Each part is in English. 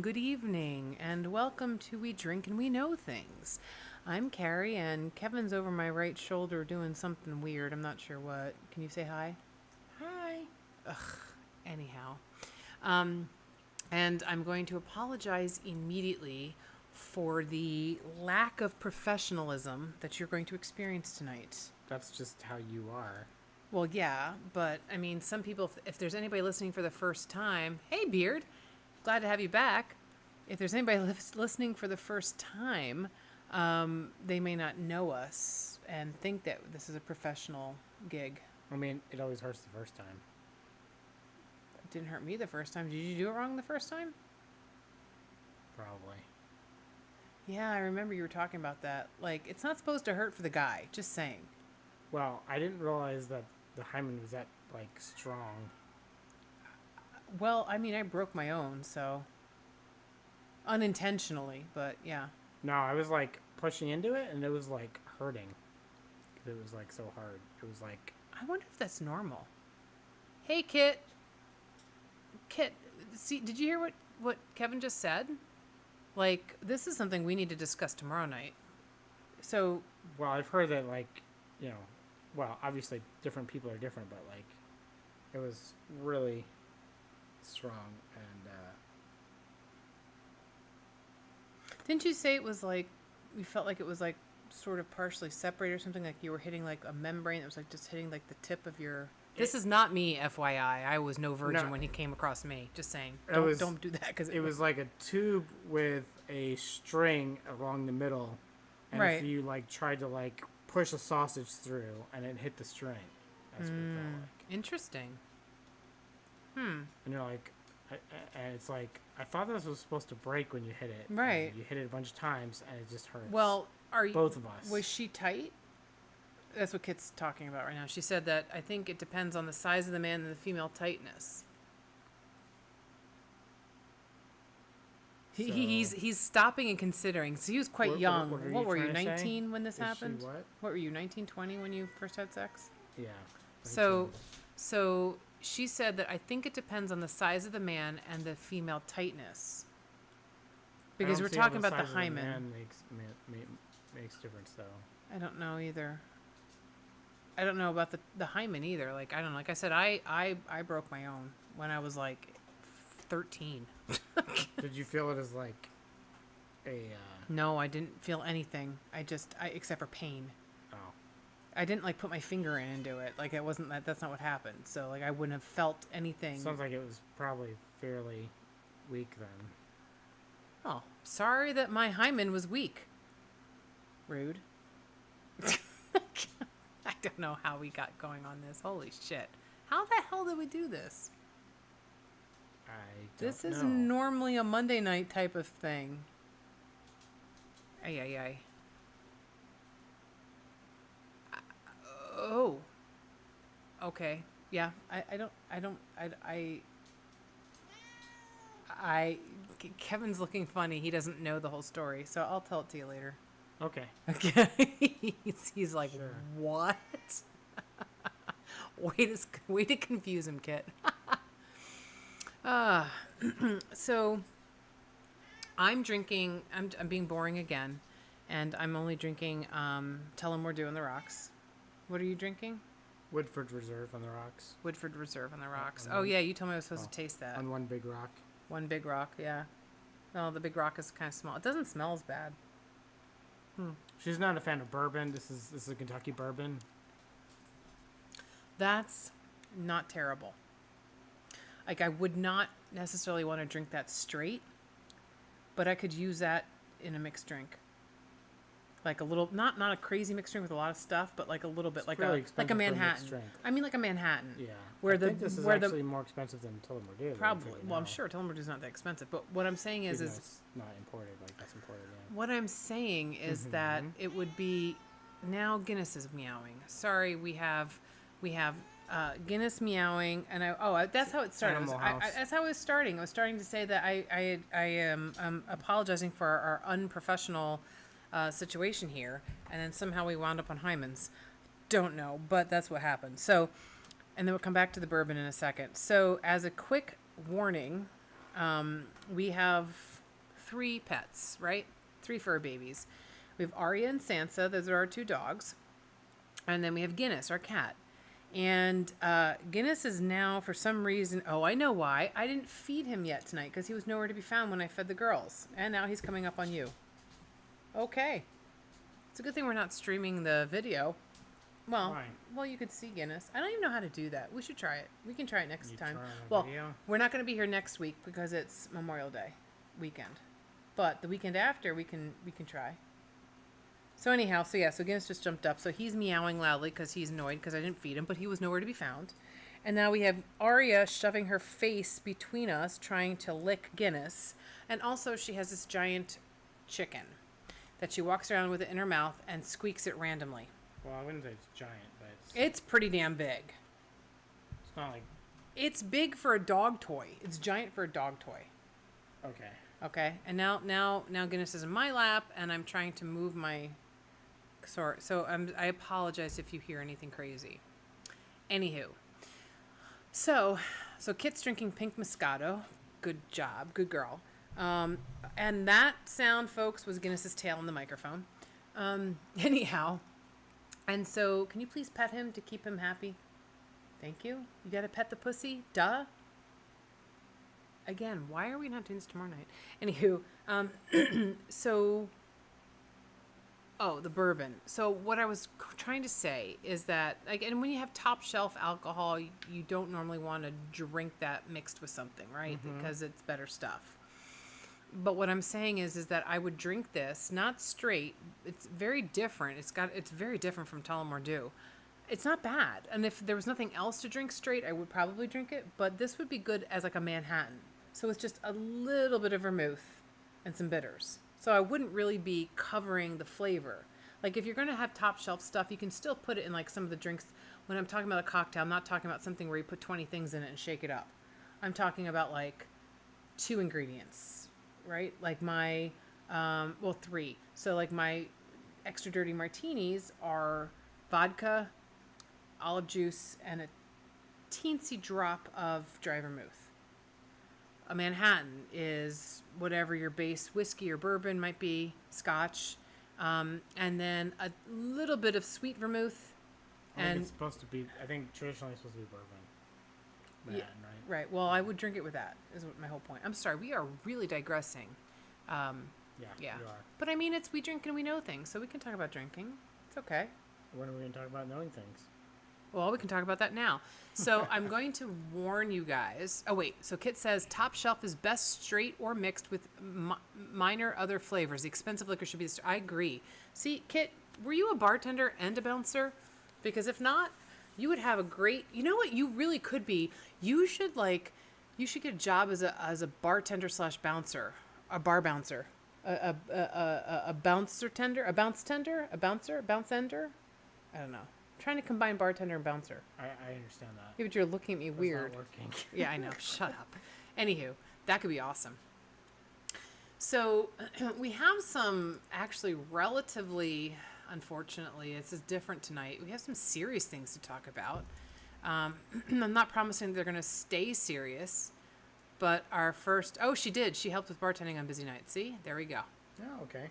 good evening, and welcome to We Drink and We Know Things. I'm Carrie, and Kevin's over my right shoulder doing something weird. I'm not sure what. Can you say hi? Hi. Anyhow. And I'm going to apologize immediately for the lack of professionalism that you're going to experience tonight. That's just how you are. Well, yeah, but I mean, some people, if there's anybody listening for the first time, hey, Beard, glad to have you back. If there's anybody listening for the first time, they may not know us and think that this is a professional gig. I mean, it always hurts the first time. It didn't hurt me the first time. Did you do it wrong the first time? Probably. Yeah, I remember you were talking about that. Like, it's not supposed to hurt for the guy, just saying. Well, I didn't realize that the hymen was that, strong. Well, I mean, I broke my own, so unintentionally, but yeah. No, I was, pushing into it, and it was, hurting. It was, so hard. It was, I wonder if that's normal. Hey, Kit. Kit, see, did you hear what Kevin just said? This is something we need to discuss tomorrow night. So... Well, I've heard that, obviously different people are different, but, it was really strong, and, Didn't you say it was, you felt like it was, sort of partially separated or something? Like you were hitting, a membrane that was, just hitting, the tip of your... This is not me, FYI. I was no virgin when he came across me. Just saying. Don't do that. Because it was like a tube with a string along the middle. And right. if you, tried to, push a sausage through and it hit the string. That's what it felt like. Interesting. And you're like... and it's I thought this was supposed to break when you hit it. Right. You hit it a bunch of times, and it just hurts. Well, both of us. Was she tight? That's what Kit's talking about right now. She said that I think it depends on the size of the man and the female tightness. He's stopping and considering. So he was quite young. What were you, 19 when this happened? What were you, 19, 20 when you first had sex? Yeah. So she said that I think it depends on the size of the man and the female tightness. Because we're talking about the hymen. Makes difference though. I don't know either. I don't know about the hymen either. I don't know. Like I said, I broke my own when I was 13. Did you feel it as a? No, I didn't feel anything. Except for pain. Oh. I didn't put my finger in and do it. It wasn't that. That's not what happened. So I wouldn't have felt anything. Sounds like it was probably fairly weak then. Oh, sorry that my hymen was weak. Rude. I don't know how we got going on this. Holy shit. How the hell did we do this? This is normally a Monday night type of thing. Ay. Oh. Okay. Yeah. Kevin's looking funny. He doesn't know the whole story, so I'll tell it to you later. Okay. He's like, sure. What? way to confuse him, Kit. So I'm drinking. I'm being boring again, and I'm only drinking. Tell 'em we're doing the rocks. What are you drinking? Woodford Reserve on the rocks. Woodford Reserve on the rocks. Oh yeah, you told me I was supposed to taste that. On one big rock. One big rock, yeah. No, the big rock is kind of small. It doesn't smell as bad. She's not a fan of bourbon. This is a Kentucky bourbon. That's not terrible. I would not necessarily want to drink that straight, but I could use that in a mixed drink. A little, not a crazy mixed drink with a lot of stuff, but a little bit, like a Manhattan. I mean, like a Manhattan. Yeah. I think this is actually more expensive than Tullamore. Probably. Well, I'm sure Tullamore is not that expensive, but what I'm saying is it's not imported. That's imported. Yeah. What I'm saying is that it would be now Guinness is meowing. Sorry, we have Guinness meowing, and that's how it started. That's how it was starting. I was starting to say that I am apologizing for our unprofessional situation here, and then somehow we wound up on hymens. Don't know, but that's what happened. So, and then we'll come back to the bourbon in a second. So, as a quick warning, we have 3 pets, right? 3 fur babies. We have Arya and Sansa. Those are our 2 dogs. And then we have Guinness, our cat. And Guinness is now, for some reason, oh, I know why. I didn't feed him yet tonight because he was nowhere to be found when I fed the girls. And now he's coming up on you. Okay. It's a good thing we're not streaming the video. Well, Why? well, you could see Guinness. I don't even know how to do that. We should try it. We can try it next time. Try on a Well, video? we're not going to be here next week because it's Memorial Day weekend. But the weekend after, we can try. So anyhow, so Guinness just jumped up. So he's meowing loudly because he's annoyed because I didn't feed him, but he was nowhere to be found. And now we have Arya shoving her face between us, trying to lick Guinness. And also she has this giant chicken that she walks around with it in her mouth and squeaks it randomly. Well, I wouldn't say it's giant, but It's pretty damn big. it's not like... It's big for a dog toy. It's giant for a dog toy. Okay. Okay, and now Guinness is in my lap, and I'm trying to move my... Sorry, so I apologize if you hear anything crazy. Anywho, so Kit's drinking pink Moscato. Good job, good girl. And that sound, folks, was Guinness's tail in the microphone. Anyhow, and so can you please pet him to keep him happy? Thank you. You gotta pet the pussy? Duh. Again, why are we not doing this tomorrow night? Anywho, the bourbon. So what I was trying to say is that, like, and when you have top shelf alcohol, you don't normally want to drink that mixed with something, right? Because it's better stuff. But what I'm saying is that I would drink this, not straight. It's very different. It's very different from Tullamore Dew. It's not bad. And if there was nothing else to drink straight, I would probably drink it. But this would be good as like a Manhattan. So it's just a little bit of vermouth and some bitters. So I wouldn't really be covering the flavor. Like if you're going to have top shelf stuff, you can still put it in like some of the drinks. When I'm talking about a cocktail, I'm not talking about something where you put 20 things in it and shake it up. I'm talking about like 2 ingredients, right? Like my, 3. So like my extra dirty martinis are vodka, olive juice, and a teensy drop of dry vermouth. A Manhattan is whatever your base whiskey or bourbon might be, scotch, and then a little bit of sweet vermouth. It's supposed to be, I think traditionally it's supposed to be bourbon. Manhattan, right? Right. Well, I would drink it with that, is what my whole point. I'm sorry, we are really digressing. Yeah. Yeah. You are. But I mean, we drink and we know things, so we can talk about drinking. It's okay. When are we going to talk about knowing things? Well, we can talk about that now. So I'm going to warn you guys. Oh, wait. So Kit says top shelf is best straight or mixed with minor other flavors. The expensive liquor should be... I agree. See, Kit, were you a bartender and a bouncer? Because if not, you would have a great... You know what you really could be? You should get a job as a bartender / bouncer. A bar bouncer. A bouncer tender? A bounce tender? A bouncer? Bounce ender? I don't know. Trying to combine bartender and bouncer. I understand that. Yeah, but you're looking at me weird. It's not working. Yeah, I know. Shut up. Anywho, that could be awesome. So we have some actually relatively, unfortunately, this is different tonight. We have some serious things to talk about. I'm not promising they're going to stay serious, but our first... Oh, she did. She helped with bartending on busy nights. See? There we go. Oh, okay.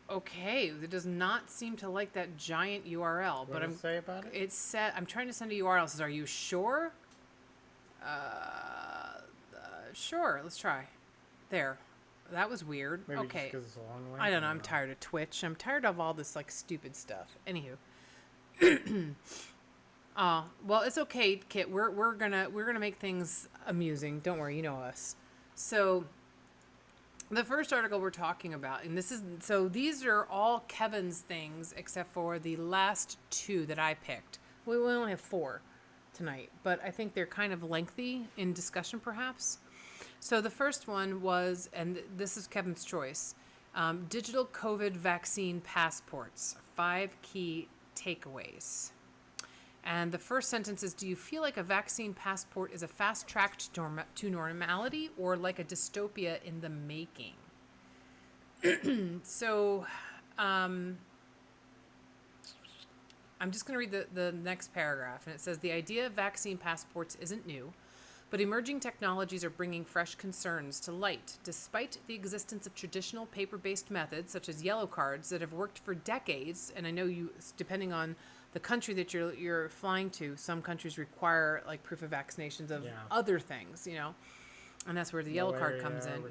Okay, it does not seem to like that giant URL. What does it say about it? It said, I'm trying to send a URL. It says, are you sure? Sure, let's try. There. That was weird. Maybe okay. just because it's a long way. I don't know. I'm tired of Twitch. I'm tired of all this like stupid stuff. Anywho. Well, it's okay, Kit. We're gonna make things amusing. Don't worry, you know us. So the first article we're talking about, and these are all Kevin's things except for the last 2 that I picked. We only have 4 tonight, but I think they're kind of lengthy in discussion perhaps. So the first one was, and this is Kevin's choice, digital COVID vaccine passports, 5 key takeaways. And the first sentence is, do you feel like a vaccine passport is a fast track to normality or like a dystopia in the making? So I'm just going to read the next paragraph. And it says, the idea of vaccine passports isn't new. but emerging technologies are bringing fresh concerns to light. Despite the existence of traditional paper-based methods, such as yellow cards, that have worked for decades, and I know you, depending on the country that you're flying to, some countries require like proof of vaccinations of other things, and that's where the yellow card comes in.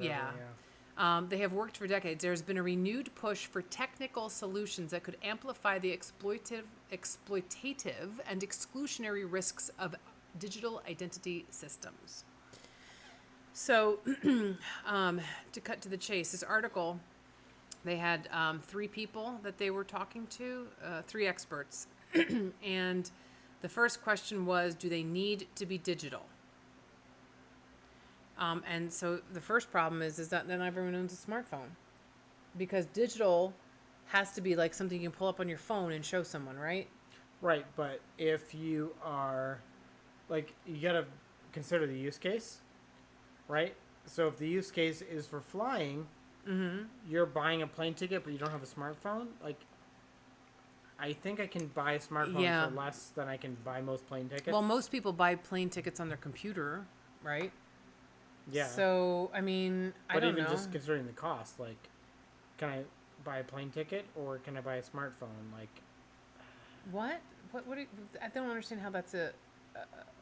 They have worked for decades. There's been a renewed push for technical solutions that could amplify the exploitative and exclusionary risks of digital identity systems. So, to cut to the chase, this article, they had 3 people that they were talking to, 3 experts. And the first question was, do they need to be digital? And so the first problem is that then everyone owns a smartphone, because digital has to be like something you can pull up on your phone and show someone, right? Right, but if you are, like, you gotta consider the use case, right? So if the use case is for flying, you're buying a plane ticket, but you don't have a smartphone, like, I think I can buy a smartphone for less than I can buy most plane tickets. Well, most people buy plane tickets on their computer, right? Yeah. So, I mean, I don't know. But even just considering the cost, like, can I buy a plane ticket or can I buy a smartphone? Like, what? What? I don't understand how that's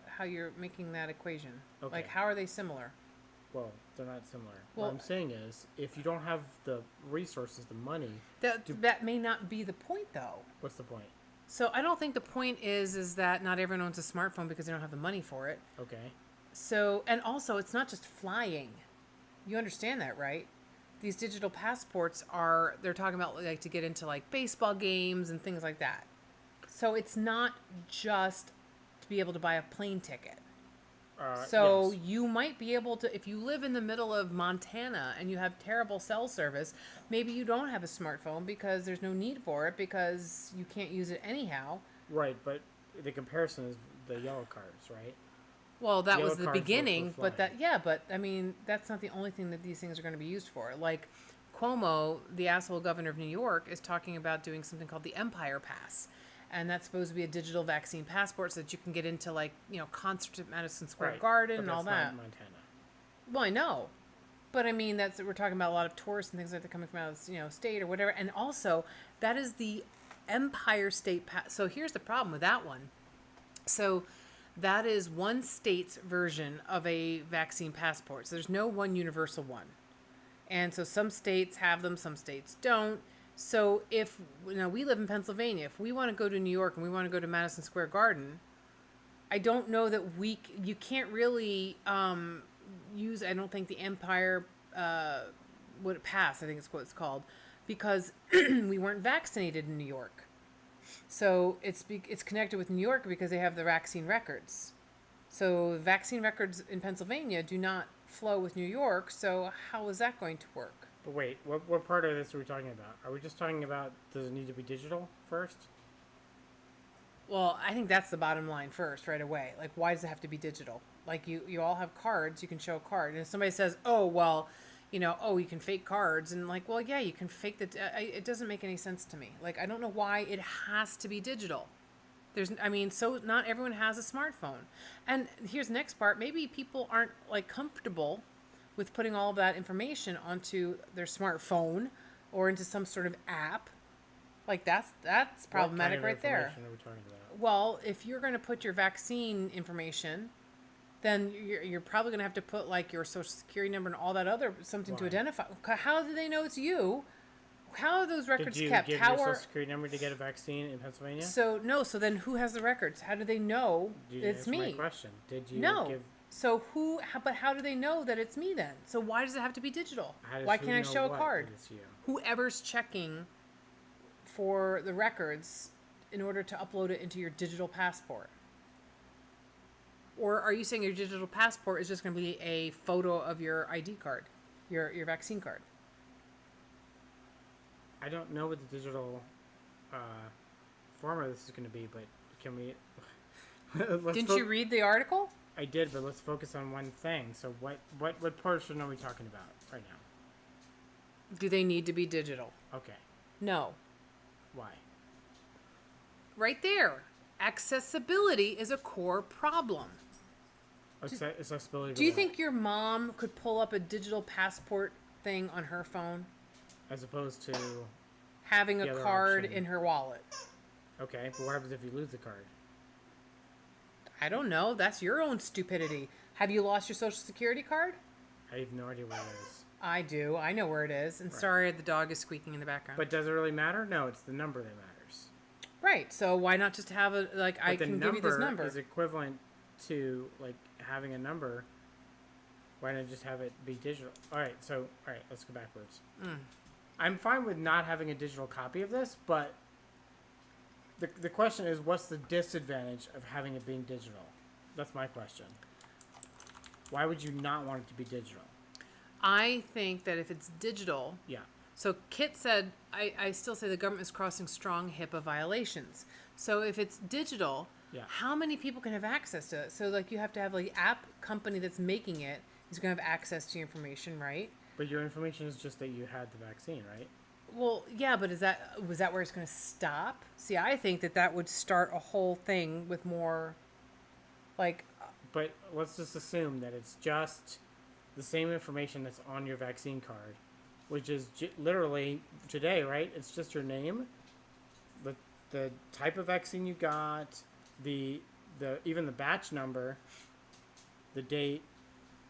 how you're making that equation. Okay. Like, how are they similar? Well, they're not similar. Well, what I'm saying is, if you don't have the resources, the money... That may not be the point, though. What's the point? So, I don't think the point is that not everyone owns a smartphone because they don't have the money for it. Okay. So, and also, it's not just flying. You understand that, right? These digital passports they're talking about, like, to get into, like, baseball games and things like that. So, it's not just to be able to buy a plane ticket. So, you might be able to, if you live in the middle of Montana and you have terrible cell service, maybe you don't have a smartphone because there's no need for it because you can't use it anyhow. Right, but the comparison is the yellow cards, right? Well, that was the beginning, but I mean, that's not the only thing that these things are going to be used for. Like, Cuomo, the asshole governor of New York, is talking about doing something called the Empire Pass. And that's supposed to be a digital vaccine passport so that you can get into, like, concerts at Madison Square Garden and all that. Not Montana. Well, I know. But, I mean, we're talking about a lot of tourists and things like that coming from out of, state or whatever. And also, that is the Empire State Pass. So here's the problem with that one. So that is one state's version of a vaccine passport. So there's no one universal one. And so some states have them, some states don't. So if, we live in Pennsylvania, if we want to go to New York and we want to go to Madison Square Garden, I don't know that you can't really use, I don't think the Empire would pass, I think it's what it's called, because we weren't vaccinated in New York. So it's connected with New York because they have the vaccine records. So vaccine records in Pennsylvania do not flow with New York, so how is that going to work? But wait, what part of this are we talking about? Are we just talking about, does it need to be digital first? Well, I think that's the bottom line first, right away. Like, why does it have to be digital? Like, you all have cards, you can show a card. And if somebody says, oh, well, you can fake cards. And like, well, yeah, you can fake it doesn't make any sense to me. Like, I don't know why it has to be digital. So not everyone has a smartphone. And here's the next part. Maybe people aren't, like, comfortable with putting all of that information onto their smartphone or into some sort of app. Like, that's problematic right there. What kind of information are we talking about? Well, if you're going to put your vaccine information, then you're probably going to have to put, like, your social security number and all that other something to identify. How do they know it's you? How are those records kept? Did you give your social security number to get a vaccine in Pennsylvania? So then who has the records? How do they know it's me? My question. Did you give... So how do they know that it's me then? So why does it have to be digital? Why can't I show a card? Whoever's checking for the records in order to upload it into your digital passport. Or are you saying your digital passport is just going to be a photo of your ID card, your vaccine card? I don't know what the digital form of this is going to be, but can we... Didn't you read the article? I did, but let's focus on one thing. So what portion are we talking about right now? Do they need to be digital? Okay. No. Why? Right there. Accessibility is a core problem. Accessibility. Do you think your mom could pull up a digital passport thing on her phone? As opposed to having a card in her wallet. Okay, but what happens if you lose the card? I don't know. That's your own stupidity. Have you lost your social security card? I have no idea where it is. I do. I know where it is. And sorry, the dog is squeaking in the background. But does it really matter? No, it's the number that matters. Right. So why not just have a, like, I can give you this number. Is equivalent to, like, having a number. Why not just have it be digital? All right, let's go backwards. I'm fine with not having a digital copy of this, but the question is, what's the disadvantage of having it being digital? That's my question. Why would you not want it to be digital? I think that if it's digital... Yeah. So Kit said, I still say the government is crossing strong HIPAA violations. So if it's digital, how many people can have access to it? So, like, you have to have, like, app company that's making it is going to have access to your information, right? But your information is just that you had the vaccine, right? Well, yeah, but was that where it's going to stop? See, I think that would start a whole thing with more, like... But let's just assume that it's just the same information that's on your vaccine card, which is literally today, right? It's just your name, the type of vaccine you got, even the batch number, the date,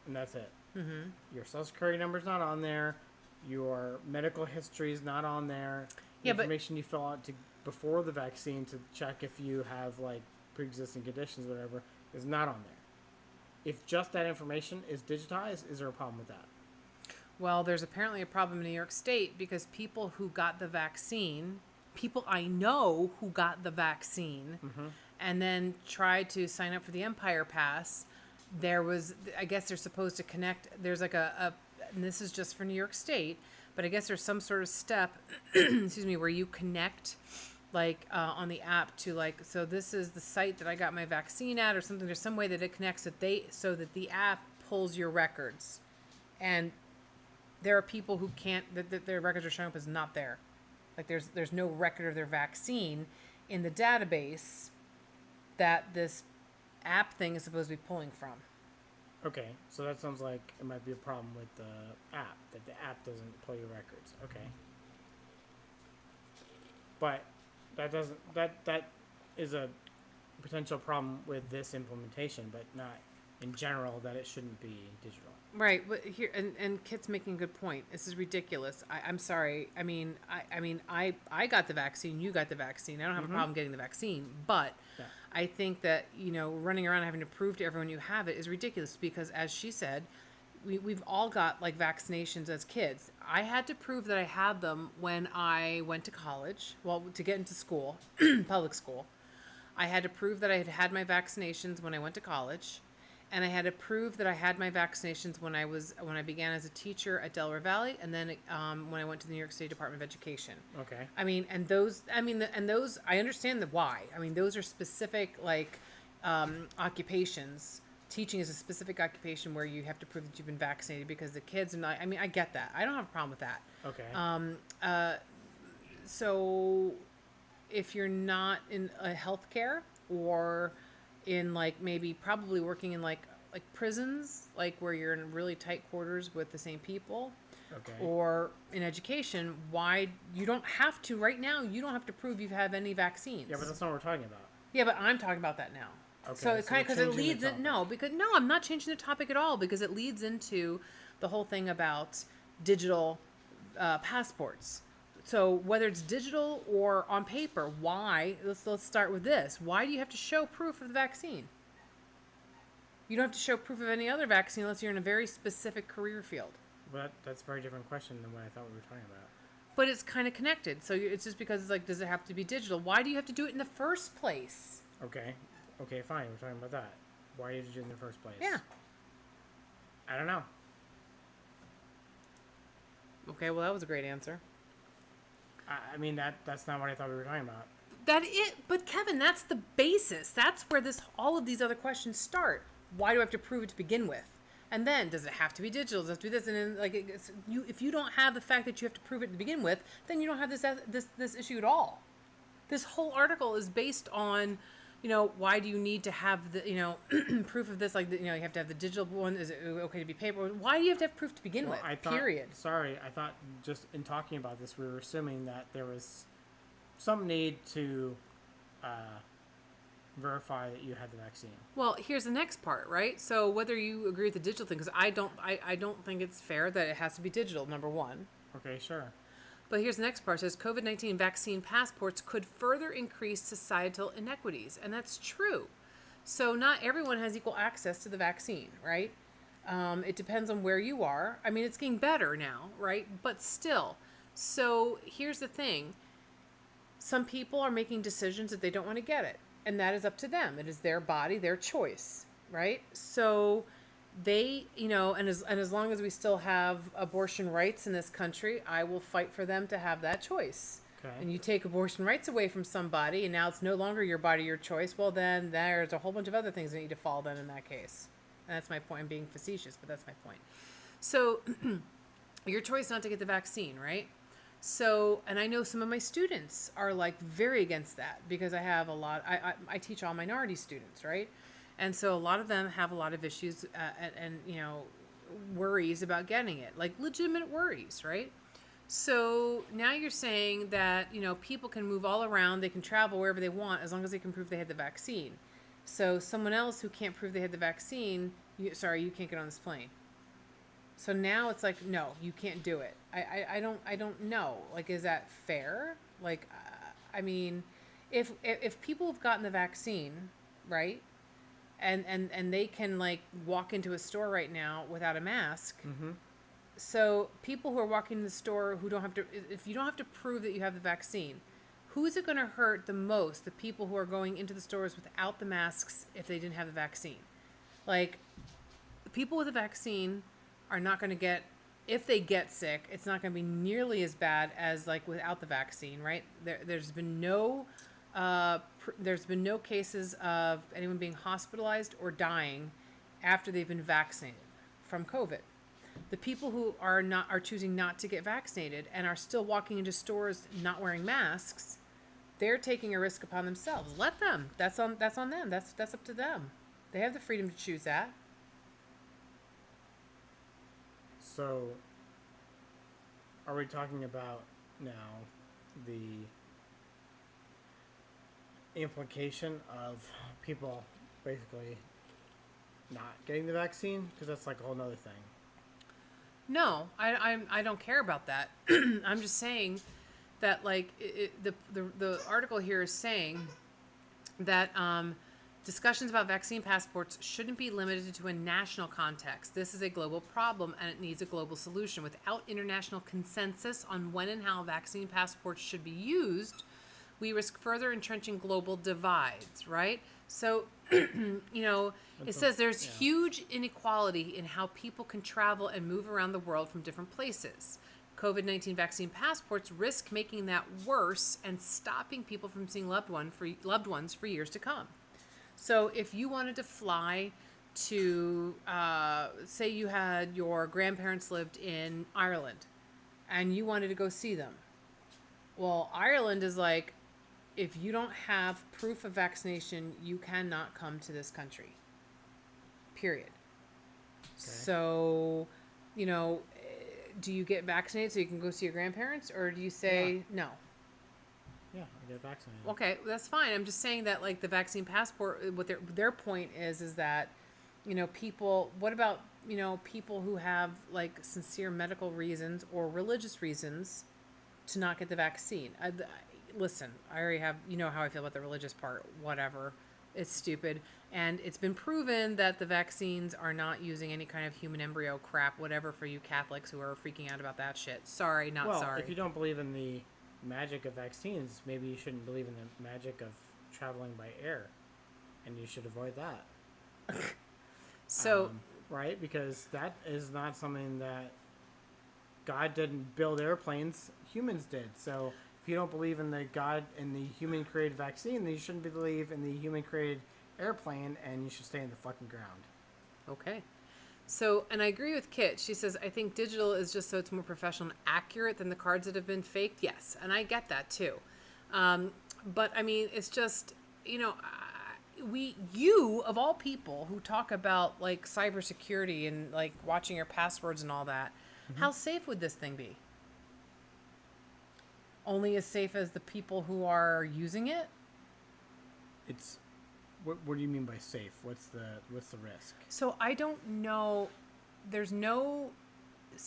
and that's it. Mm-hmm. Your social security number's not on there. Your medical history is not on there. The information you fill out before the vaccine to check if you have, like, pre-existing conditions, whatever, is not on there. If just that information is digitized, is there a problem with that? Well, there's apparently a problem in New York State because people who got the vaccine, people I know who got the vaccine, and then tried to sign up for the Empire Pass, I guess they're supposed to connect, there's like and this is just for New York State, but I guess there's some sort of step, excuse me, where you connect, like, on the app to, like, so this is the site that I got my vaccine at or something. There's some way that it connects so that the app pulls your records. And there are people who can't, that their records are showing up as not there. Like, there's no record of their vaccine in the database that this app thing is supposed to be pulling from. Okay, so that sounds like it might be a problem with the app, that the app doesn't pull your records. Okay. But that is a potential problem with this implementation, but not in general that it shouldn't be digital. Right, but here and Kit's making a good point. This is ridiculous. I'm sorry. I mean, I got the vaccine. You got the vaccine. I don't have a problem getting the vaccine, but I think that, running around having to prove to everyone you have it is ridiculous because, as she said, we've all got, like, vaccinations as kids. I had to prove that I had them when I went to college, to get into school, public school. I had to prove that I had had my vaccinations when I went to college, and I had to prove that I had my vaccinations when I began as a teacher at Delaware Valley, and then when I went to the New York State Department of Education. Okay. Those I understand the why. I mean, those are specific, like, occupations. Teaching is a specific occupation where you have to prove that you've been vaccinated because the kids are not. I mean, I get that. I don't have a problem with that. Okay. So if you're not in healthcare or in, like, maybe probably working in like prisons, like where you're in really tight quarters with the same people, okay, or in education, why you don't have to right now? You don't have to prove you have any vaccines. Yeah, but that's not what we're talking about. Yeah, but I'm talking about that now. Okay, so it kind of, because it leads in, no, I'm not changing the topic at all because it leads into the whole thing about digital passports. So whether it's digital or on paper, why? Let's start with this. Why do you have to show proof of the vaccine? You don't have to show proof of any other vaccine unless you're in a very specific career field. But that's a very different question than what I thought we were talking about. But it's kind of connected. So it's just because it's like, does it have to be digital? Why do you have to do it in the first place? Okay, fine. We're talking about that. Why did you do it in the first place? Yeah. I don't know. Okay, well, that was a great answer. I mean, that's not what I thought we were talking about. But Kevin, that's the basis. That's where all of these other questions start. Why do I have to prove it to begin with? And then, does it have to be digital? Does it have to be this? And then, like, if you don't have the fact that you have to prove it to begin with, then you don't have this issue at all. This whole article is based on why do you need to have the, proof of this? Like, you have to have the digital one. Is it okay to be paper? Why do you have to have proof to begin with? Period. Sorry, I thought just in talking about this, we were assuming that there was some need to verify that you had the vaccine. Well, here's the next part, right? So whether you agree with the digital thing, because I don't think it's fair that it has to be digital, number one. Okay, sure. But here's the next part. It says COVID-19 vaccine passports could further increase societal inequities. And that's true. So not everyone has equal access to the vaccine, right? It depends on where you are. I mean, it's getting better now, right? But still. So here's the thing. Some people are making decisions that they don't want to get it. And that is up to them. It is their body, their choice, right? So they, and as long as we still have abortion rights in this country, I will fight for them to have that choice. Okay. And you take abortion rights away from somebody, and now it's no longer your body, your choice. Well, then there's a whole bunch of other things that need to fall then in that case. And that's my point. I'm being facetious, but that's my point. So your choice not to get the vaccine, right? So, and I know some of my students are like very against that because I have a lot, I teach all minority students, right? And so a lot of them have a lot of issues and worries about getting it, like legitimate worries, right? So now you're saying that, people can move all around, they can travel wherever they want as long as they can prove they had the vaccine. So someone else who can't prove they had the vaccine, you can't get on this plane. So now it's like, no, you can't do it. I don't know. Like, is that fair? Like, I mean, if people have gotten the vaccine, right? And they can like walk into a store right now without a mask. Mm-hmm. So people who are walking in the store who don't have to, if you don't have to prove that you have the vaccine, who is it going to hurt the most? The people who are going into the stores without the masks if they didn't have the vaccine. Like, the people with the vaccine are not going to get, if they get sick, it's not going to be nearly as bad as like without the vaccine, right? There's been no cases of anyone being hospitalized or dying after they've been vaccinated from COVID. The people who are choosing not to get vaccinated and are still walking into stores not wearing masks, they're taking a risk upon themselves. Let them. That's on them. That's up to them. They have the freedom to choose that. So, are we talking about now the implication of people basically not getting the vaccine? Because that's like a whole nother thing. No, I don't care about that. I'm just saying that like the article here is saying that discussions about vaccine passports shouldn't be limited to a national context. This is a global problem and it needs a global solution. Without international consensus on when and how vaccine passports should be used, we risk further entrenching global divides, right? So, it says there's huge inequality in how people can travel and move around the world from different places. COVID-19 vaccine passports risk making that worse and stopping people from seeing loved ones for years to come. So if you wanted to fly to, say you had your grandparents lived in Ireland and you wanted to go see them. Well, Ireland is like, if you don't have proof of vaccination, you cannot come to this country. Period. Okay. So, do you get vaccinated so you can go see your grandparents, or do you say no? Yeah, I get vaccinated. Okay, that's fine. I'm just saying that like the vaccine passport, what their point is that, people. What about people who have like sincere medical reasons or religious reasons to not get the vaccine? Listen, I already have, how I feel about the religious part, whatever. It's stupid. And it's been proven that the vaccines are not using any kind of human embryo crap, whatever, for you Catholics who are freaking out about that shit. Sorry, not sorry. If you don't believe in the magic of vaccines, maybe you shouldn't believe in the magic of traveling by air. And you should avoid that. So... right? Because that is not something that God didn't build airplanes. Humans did. So... if you don't believe in the God and the human-created vaccine, then you shouldn't believe in the human-created airplane, and you should stay in the fucking ground. Okay. So, and I agree with Kit. She says, I think digital is just so it's more professional and accurate than the cards that have been faked. Yes, and I get that too. But, I mean, it's just, you of all people who talk about like cybersecurity and like watching your passwords and all that, how safe would this thing be? Only as safe as the people who are using it? It's what do you mean by safe? What's the risk? So I don't know. There's no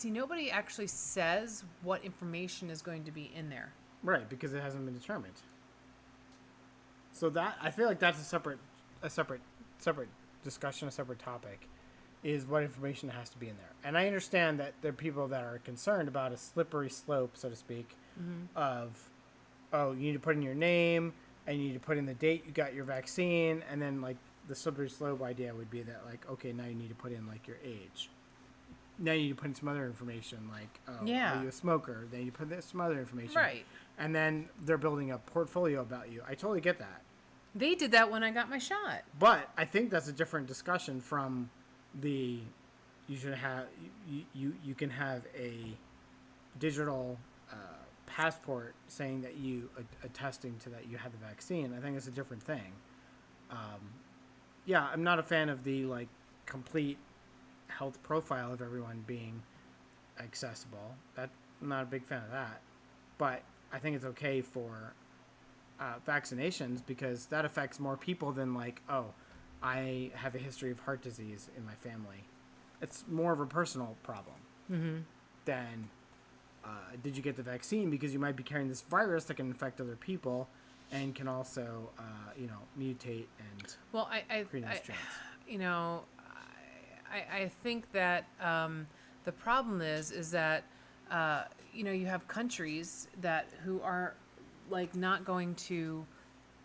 nobody actually says what information is going to be in there. Right, because it hasn't been determined. So that I feel like that's a separate discussion, a separate topic, is what information has to be in there. And I understand that there are people that are concerned about a slippery slope, so to speak, of, oh, you need to put in your name and you need to put in the date you got your vaccine, and then like the slippery slope idea would be that like, okay, now you need to put in like your age. Now you need to put in some other information like, oh, are you a smoker? Then you put some other information. Right. And then they're building a portfolio about you. I totally get that. They did that when I got my shot. But I think that's a different discussion from the you can have a digital passport saying that you attesting to that you had the vaccine. I think it's a different thing. Yeah, I'm not a fan of the like complete health profile of everyone being accessible. I'm not a big fan of that. But I think it's okay for vaccinations because that affects more people than like, oh, I have a history of heart disease in my family. It's more of a personal problem than did you get the vaccine, because you might be carrying this virus that can infect other people and can also, mutate and create new strains. I think that the problem is that you have countries who are like not going to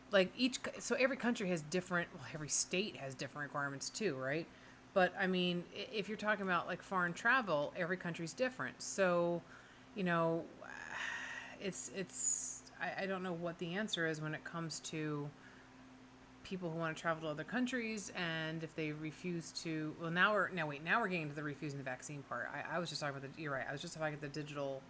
like so every country has different, well, every state has different requirements too, right? But I mean, if you're talking about like foreign travel, every country's different. So, I don't know what the answer is when it comes to people who want to travel to other countries, and if they refuse to, well, now we're getting into the refusing the vaccine part. I was just talking about you're right. I was just talking about the digital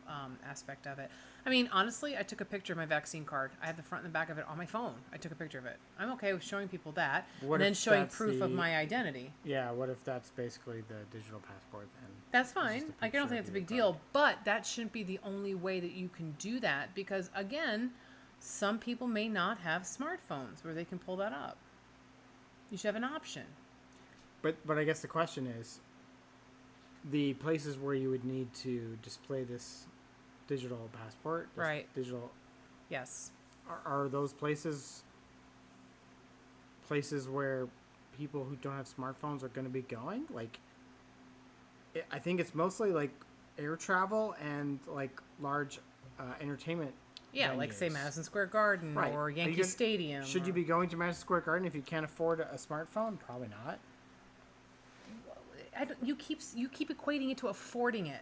aspect of it. I mean, honestly, I took a picture of my vaccine card. I have the front and the back of it on my phone. I took a picture of it. I'm okay with showing people that, and then showing proof of my identity. Yeah, what if that's basically the digital passport then? That's fine. Like, I don't think it's a big deal, but that shouldn't be the only way that you can do that, because again, some people may not have smartphones where they can pull that up. You should have an option. But I guess the question is, the places where you would need to display this digital passport, right? Digital. Yes. Are those places where people who don't have smartphones are going to be going? Like, I think it's mostly like air travel and like large entertainment. Yeah, venues. like say Madison Square Garden or Yankee Stadium. Should you be going to Madison Square Garden if you can't afford a smartphone? Probably not. You keep equating it to affording it.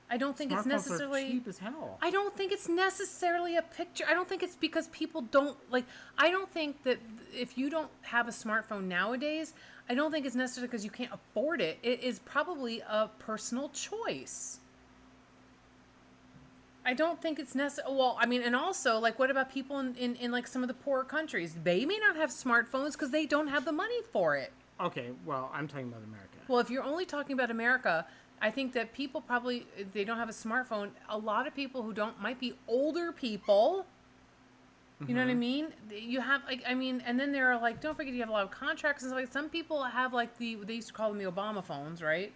I don't think it's Smartphones necessarily are cheap as hell. I don't think it's necessarily a picture. I don't think it's because people don't like. I don't think that if you don't have a smartphone nowadays, I don't think it's necessarily because you can't afford it. It is probably a personal choice. I don't think it's necessary. Well, I mean, and also, like, what about people in like some of the poorer countries? They may not have smartphones because they don't have the money for it. Okay, well, I'm talking about America. Well, if you're only talking about America, I think that people probably, they don't have a smartphone. A lot of people who don't might be older people. You know what I mean? You have, like, I mean, and then there are, like, don't forget you have a lot of contracts and stuff. Like, some people have, like, they used to call them the Obama phones, right?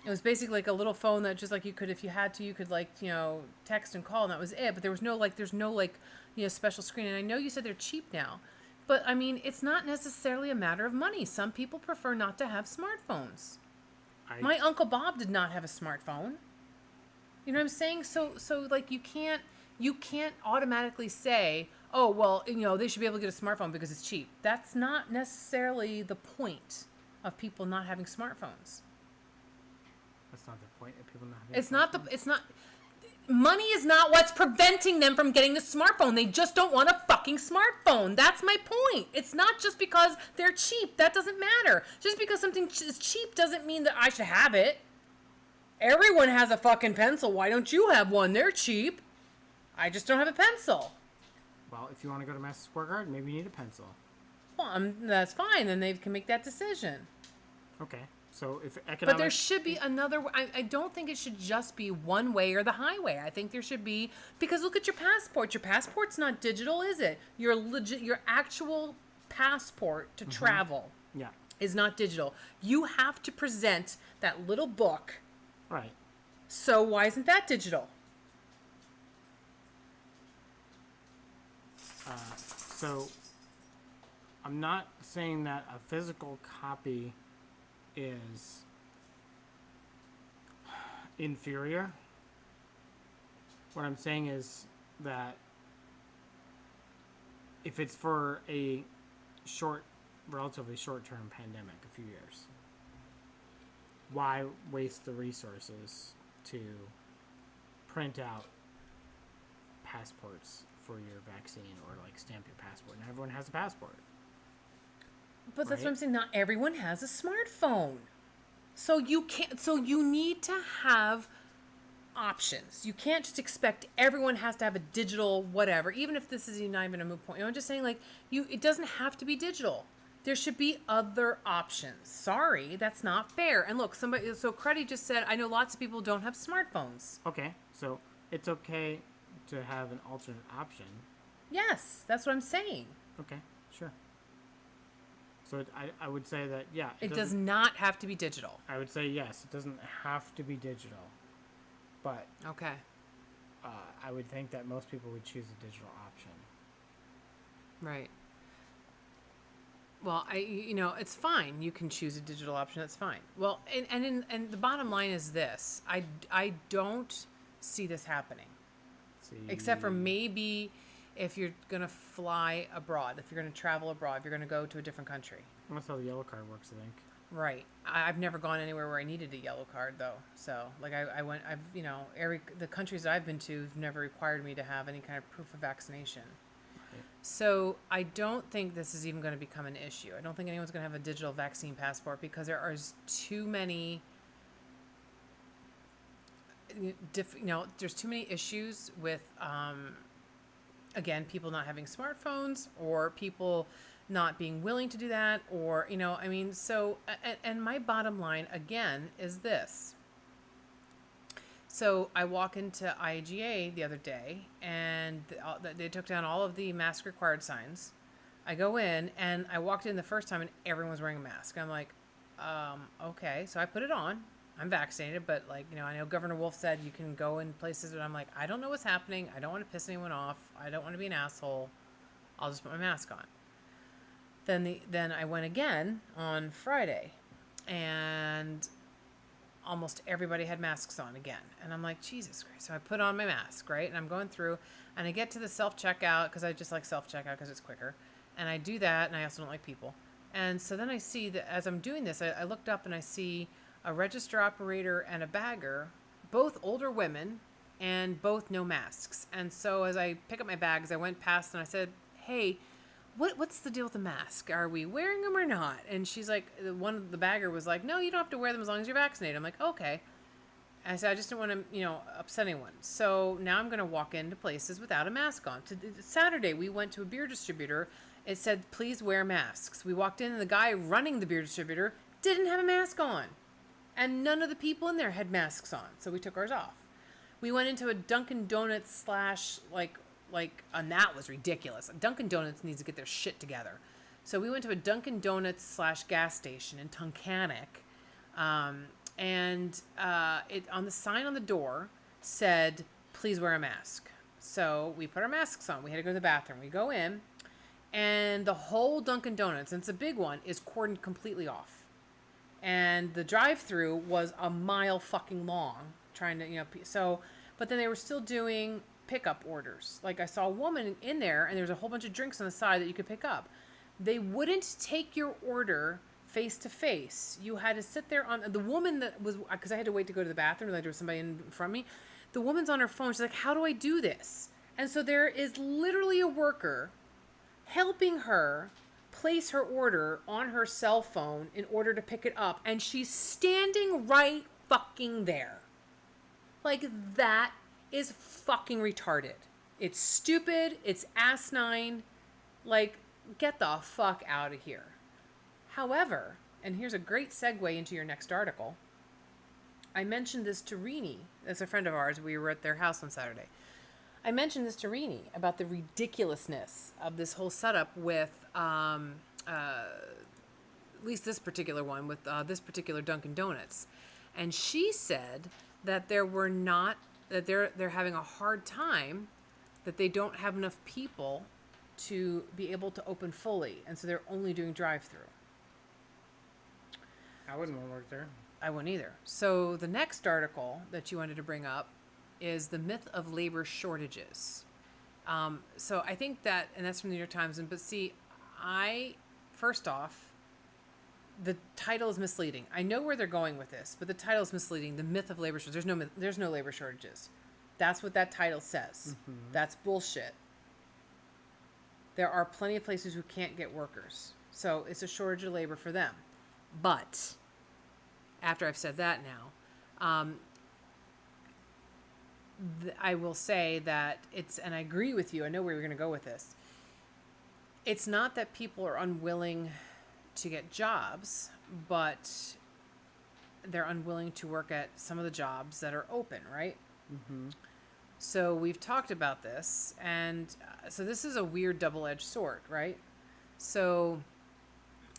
It was basically like a little phone that just like you could, if you had to, you could like, text and call, and that was it. But there's no special screen. And I know you said they're cheap now, but I mean, it's not necessarily a matter of money. Some people prefer not to have smartphones. My Uncle Bob did not have a smartphone. You know what I'm saying? So like you can't automatically say, oh, well, they should be able to get a smartphone because it's cheap. That's not necessarily the point of people not having smartphones. That's not the point of people not having money is not what's preventing them from getting the smartphone. They just don't want a fucking smartphone. That's my point. It's not just because they're cheap. That doesn't matter. Just because something is cheap doesn't mean that I should have it. Everyone has a fucking pencil. Why don't you have one? They're cheap. I just don't have a pencil. Well, if you want to go to Madison Square Garden, maybe you need a pencil. Well, that's fine. Then they can make that decision. Okay. So if economic... But there should be another... I don't think it should just be one way or the highway. I think there should be... Because look at your passport. Your passport's not digital, is it? Your actual passport to travel is not digital. You have to present that little book. Right. So why isn't that digital? So I'm not saying that a physical copy is inferior. What I'm saying is that if it's for a relatively short-term pandemic, a few years, why waste the resources to print out passports for your vaccine or like stamp your passport? Not everyone has a passport. But that's what I'm saying. Not everyone has a smartphone. So you need to have options. You can't just expect everyone has to have a digital whatever, even if this is not even a moot point. I'm just saying, like, it doesn't have to be digital. There should be other options. Sorry, that's not fair. And look, so Cruddy just said, I know lots of people don't have smartphones. Okay, so it's okay to have an alternate option. Yes, that's what I'm saying. Okay, sure. So I would say that, yeah. It does not have to be digital. I would say yes, it doesn't have to be digital. But okay, I would think that most people would choose a digital option. Right. Well, it's fine. You can choose a digital option. That's fine. Well, and the bottom line is this: I don't see this happening, except for maybe if you're gonna fly abroad, if you're gonna travel abroad, if you're gonna go to a different country. That's how the yellow card works, I think. Right. I've never gone anywhere where I needed a yellow card though. So like the countries that I've been to have never required me to have any kind of proof of vaccination. Right. So I don't think this is even going to become an issue. I don't think anyone's going to have a digital vaccine passport because there are too many, there's too many issues with, again, people not having smartphones or people not being willing to do that, or, and my bottom line, again, is this. So I walk into IGA the other day, and they took down all of the mask required signs. I go in, and I walked in the first time, and everyone was wearing a mask. I'm like, okay. So I put it on. I'm vaccinated, but, I know Governor Wolf said you can go in places, but I'm like, I don't know what's happening. I don't want to piss anyone off. I don't want to be an asshole. I'll just put my mask on. Then I went again on Friday, and almost everybody had masks on again. And I'm like, Jesus Christ. So I put on my mask, right? And I'm going through, and I get to the self-checkout, because I just like self-checkout because it's quicker. And I do that, and I also don't like people. And so then I see that as I'm doing this, I looked up and I see a register operator and a bagger, both older women, and both no masks. And so as I pick up my bags, I went past and I said, hey, what's the deal with the mask? Are we wearing them or not? And she's like, the bagger was like, no, you don't have to wear them as long as you're vaccinated. I'm like, okay. And I said, I just don't want to, upset anyone. So now I'm going to walk into places without a mask on. Saturday, we went to a beer distributor. It said, please wear masks. We walked in, and the guy running the beer distributor didn't have a mask on. And none of the people in there had masks on. So we took ours off. We went into a Dunkin' Donuts and that was ridiculous. Dunkin' Donuts needs to get their shit together. So we went to a Dunkin' Donuts / gas station in Tunkhannock, and it on the sign on the door said, please wear a mask. So we put our masks on. We had to go to the bathroom. We go in, and the whole Dunkin' Donuts, and it's a big one, is cordoned completely off. And the drive-through was a mile fucking long, trying to, but then they were still doing pickup orders. Like I saw a woman in there, and there's a whole bunch of drinks on the side that you could pick up. They wouldn't take your order face to face. You had to sit there on the woman that was, because I had to wait to go to the bathroom, like there was somebody in front of me. The woman's on her phone. She's like, how do I do this? And so there is literally a worker helping her place her order on her cell phone in order to pick it up, and she's standing right fucking there. Like, that is fucking retarded. It's stupid. It's asinine. Like, get the fuck out of here. However, and here's a great segue into your next article. I mentioned this to Rini. That's a friend of ours. We were at their house on Saturday. I mentioned this to Rini about the ridiculousness of this whole setup with, at least this particular one, with this particular Dunkin' Donuts. And she said that they're having a hard time, that they don't have enough people to be able to open fully. And so they're only doing drive-through. I wouldn't want to work there. I wouldn't either. So the next article that you wanted to bring up is the myth of labor shortages. So I think that, and that's from the New York Times. But see, first off, the title is misleading. I know where they're going with this, but the title is misleading. The myth of labor shortages. There's no labor shortages. That's what that title says. Mm-hmm. That's bullshit. There are plenty of places who can't get workers. So it's a shortage of labor for them. But after I've said that now, I will say that and I agree with you. I know where you're going to go with this. It's not that people are unwilling to get jobs, but they're unwilling to work at some of the jobs that are open, right? Mm-hmm. So we've talked about this, and so this is a weird double-edged sword, right? So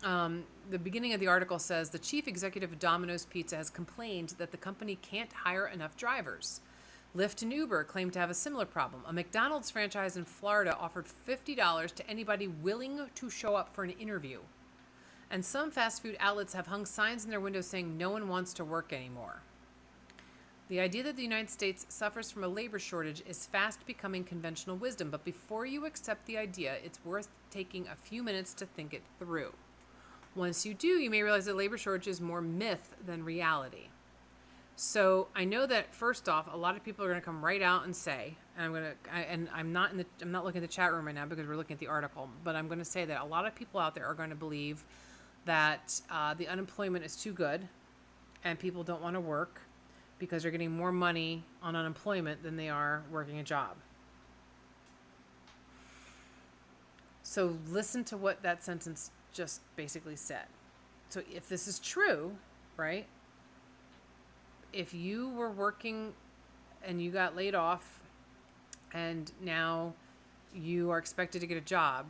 the beginning of the article says, the chief executive of Domino's Pizza has complained that the company can't hire enough drivers. Lyft and Uber claim to have a similar problem. A McDonald's franchise in Florida offered $50 to anybody willing to show up for an interview. And some fast food outlets have hung signs in their windows saying no one wants to work anymore. The idea that the United States suffers from a labor shortage is fast becoming conventional wisdom, but before you accept the idea, it's worth taking a few minutes to think it through. Once you do, you may realize that labor shortage is more myth than reality. So I know that first off, a lot of people are going to come right out and say, and I'm not looking at the chat room right now because we're looking at the article, but I'm going to say that a lot of people out there are going to believe that the unemployment is too good and people don't want to work because they're getting more money on unemployment than they are working a job. So listen to what that sentence just basically said. So if this is true, right? If you were working and you got laid off and now you are expected to get a job,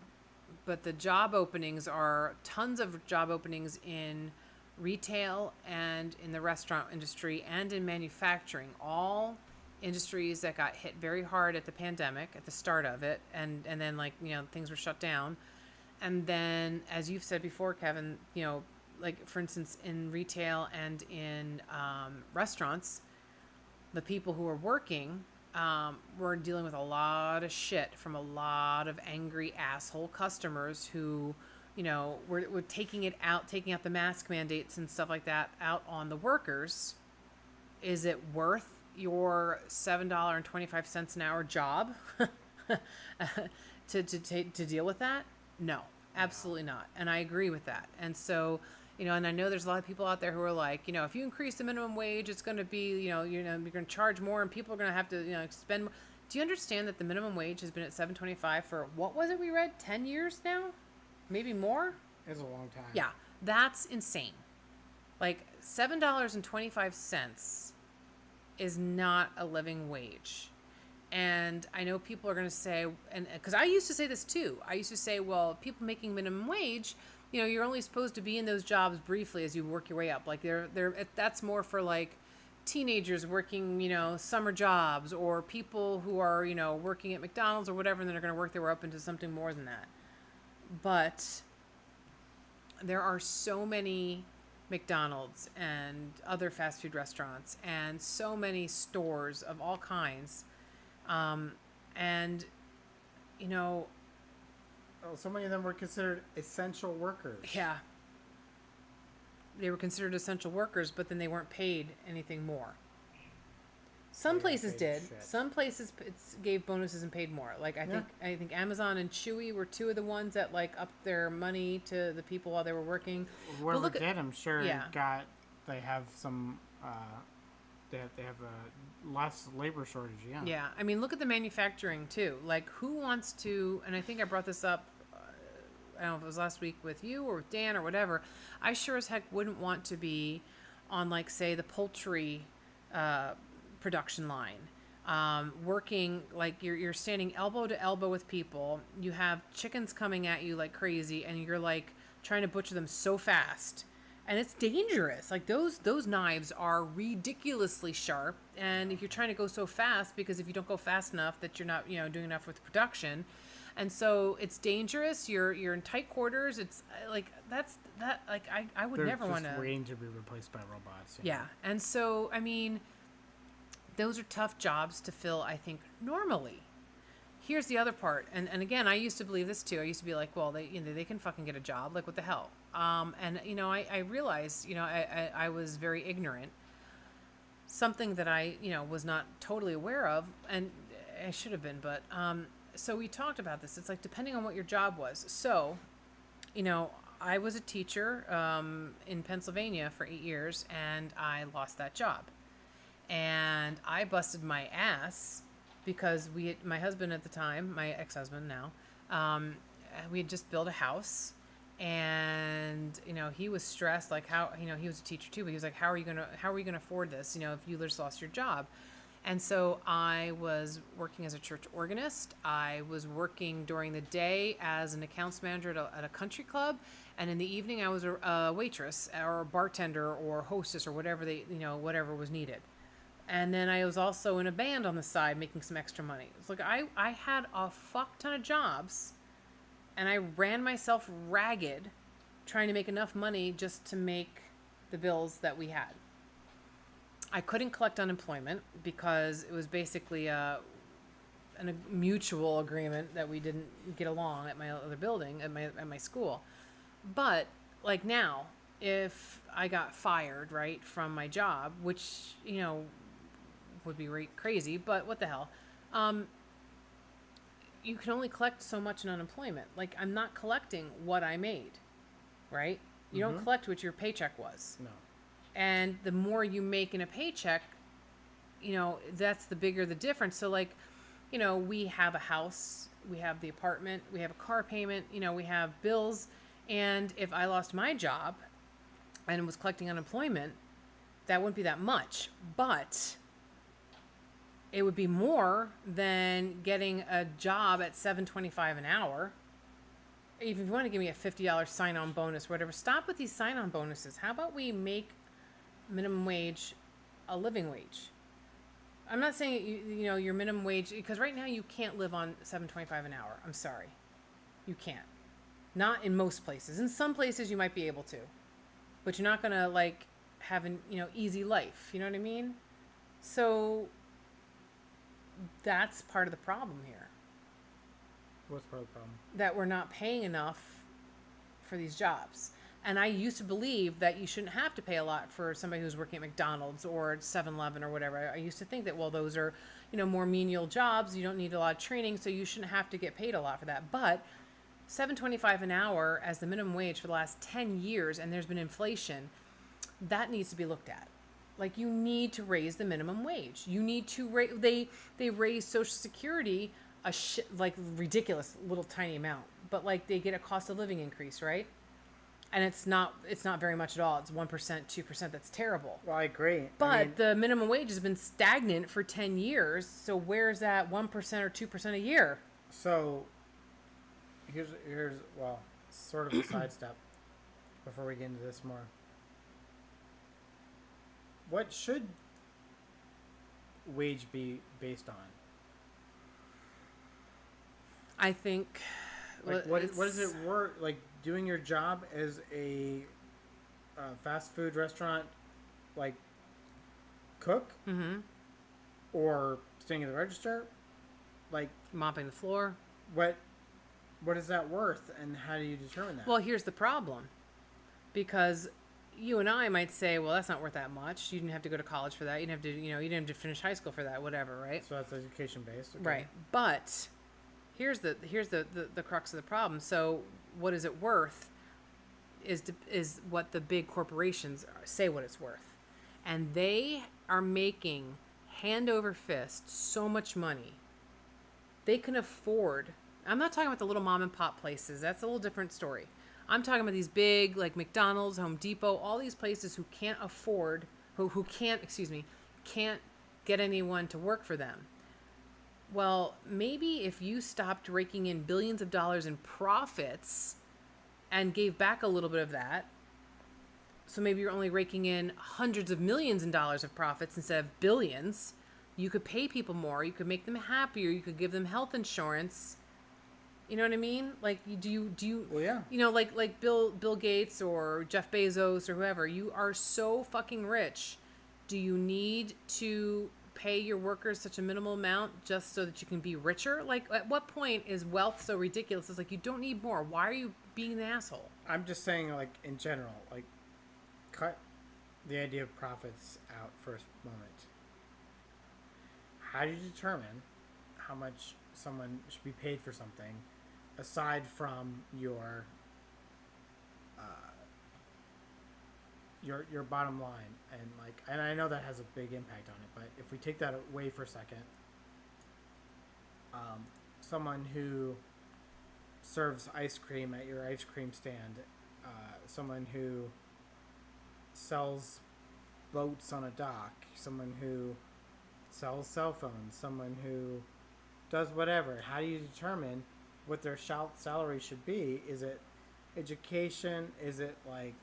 but the job openings are tons of job openings in retail and in the restaurant industry and in manufacturing, all industries that got hit very hard at the pandemic, at the start of it, and then things were shut down. And then, as you've said before, Kevin, like for instance, in retail and in restaurants, the people who are working were dealing with a lot of shit from a lot of angry asshole customers who, were taking out the mask mandates and stuff like that out on the workers. Is it worth your $7.25 an hour job to deal with that? No, absolutely not. And I agree with that. And so, and I know there's a lot of people out there who are like, if you increase the minimum wage, it's going to be, you're going to charge more and people are going to have to, spend more. Do you understand that the minimum wage has been at $7.25 for, what was it we read, 10 years now? Maybe more? It's a long time. Yeah, that's insane. Like $7.25 is not a living wage. And I know people are going to say, and because I used to say this too, I used to say, well, people making minimum wage, you're only supposed to be in those jobs briefly as you work your way up. Like that's more for like teenagers working, summer jobs, or people who are, working at McDonald's or whatever, and then they're going to work their way up into something more than that. But there are so many McDonald's and other fast food restaurants and so many stores of all kinds. So many of them were considered essential workers. Yeah. They were considered essential workers, but then they weren't paid anything more. Some places did. Shit. Some places gave bonuses and paid more. Like I think Amazon and Chewy were two of the ones that upped their money to the people while they were working. Whoever did, I'm sure they have some. They have a less labor shortage. Yeah. Yeah, I mean, look at the manufacturing too. Like, who wants to? And I think I brought this up I don't know if it was last week with you or with Dan or whatever, I sure as heck wouldn't want to be on, like, say, the poultry production line. Working, like, you're standing elbow to elbow with people. You have chickens coming at you like crazy, and you're, like, trying to butcher them so fast. And it's dangerous. Like, those knives are ridiculously sharp. And if you're trying to go so fast, because if you don't go fast enough that you're not, doing enough with production. And so it's dangerous. You're in tight quarters. It's like, I would never want to. They're just waiting to be replaced by robots. Yeah. And so, I mean, those are tough jobs to fill, I think, normally. Here's the other part. And again, I used to believe this too. I used to be like, well, they can fucking get a job. Like, what the hell? And, I realized, I was very ignorant. Something that I, was not totally aware of, and I should have been, but, so we talked about this. It's like, depending on what your job was. So, I was a teacher, in Pennsylvania for 8 years, and I lost that job. And I busted my ass because my husband at the time, my ex-husband now, we had just built a house, and he was stressed, like, how, he was a teacher too, but he was like, how are you gonna afford this, if you just lost your job? And so I was working as a church organist. I was working during the day as an accounts manager at a country club, and in the evening I was a waitress or a bartender or hostess or whatever whatever was needed. And then I was also in a band on the side making some extra money. It's like I had a fuck ton of jobs, and I ran myself ragged trying to make enough money just to make the bills that we had. I couldn't collect unemployment because it was basically a mutual agreement that we didn't get along at my other building, at my school. But, like, now, if I got fired, right, from my job, which, would be crazy, but what the hell, you can only collect so much in unemployment. Like, I'm not collecting what I made, right? You don't collect what your paycheck was. No. And the more you make in a paycheck, that's the bigger the difference. So, like, we have a house, we have the apartment, we have a car payment, we have bills. And if I lost my job and was collecting unemployment, that wouldn't be that much. But it would be more than getting a job at $7.25 an hour. Even if you want to give me a $50 sign-on bonus, whatever, stop with these sign-on bonuses. How about we make minimum wage a living wage? I'm not saying your minimum wage, because right now you can't live on $7.25 an hour. I'm sorry, you can't. Not in most places. In some places you might be able to, but you're not gonna, like, have an easy life. You know what I mean? So that's part of the problem here. What's part of the problem? That we're not paying enough for these jobs. And I used to believe that you shouldn't have to pay a lot for somebody who's working at McDonald's or 7-Eleven or whatever. I used to think that, well, those are, more menial jobs. You don't need a lot of training, so you shouldn't have to get paid a lot for that. But $7.25 an hour as the minimum wage for the last 10 years, and there's been inflation, that needs to be looked at. Like, you need to raise the minimum wage. You need to they raise Social Security like ridiculous little tiny amount, but, like, they get a cost of living increase, right? And it's not very much at all. It's 1%, 2%. That's terrible. Well, I agree. But the minimum wage has been stagnant for 10 years. So where's that 1% or 2% a year? So here's well, sort of a sidestep before we get into this more. What should wage be based on? I think. Like, what is it worth? Like, doing your job as a fast food restaurant, like, cook, or staying at the register, like mopping the floor. What is that worth, and how do you determine that? Well, here's the problem, because you and I might say, well, that's not worth that much. You didn't have to go to college for that. You didn't have to, you didn't have to finish high school for that, whatever, right? So that's education based, okay. Right? But here's the crux of the problem. So what is it worth is what the big corporations say what it's worth, and they are making hand over fist so much money. They can afford I'm not talking about the little mom and pop places. That's a little different story. I'm talking about these big, like McDonald's, Home Depot, all these places who can't afford, who can't, can't get anyone to work for them. Well, maybe if you stopped raking in billions of dollars in profits and gave back a little bit of that, so maybe you're only raking in hundreds of millions in dollars of profits instead of billions, you could pay people more, you could make them happier, you could give them health insurance. You know what I mean? Like, do you? Well, yeah. You know, like Bill Gates or Jeff Bezos or whoever. You are so fucking rich. Do you need to pay your workers such a minimal amount just so that you can be richer? Like, at what point is wealth so ridiculous? It's like you don't need more. Why are you being an asshole? I'm just saying, like, in general, like, cut the idea of profits out for a moment. How do you determine how much someone should be paid for something aside from your bottom line? And I know that has a big impact on it, but if we take that away for a second, someone who serves ice cream at your ice cream stand, someone who sells boats on a dock, someone who sells cell phones, someone who does whatever. How do you determine what their salary should be? Is it education? Is it like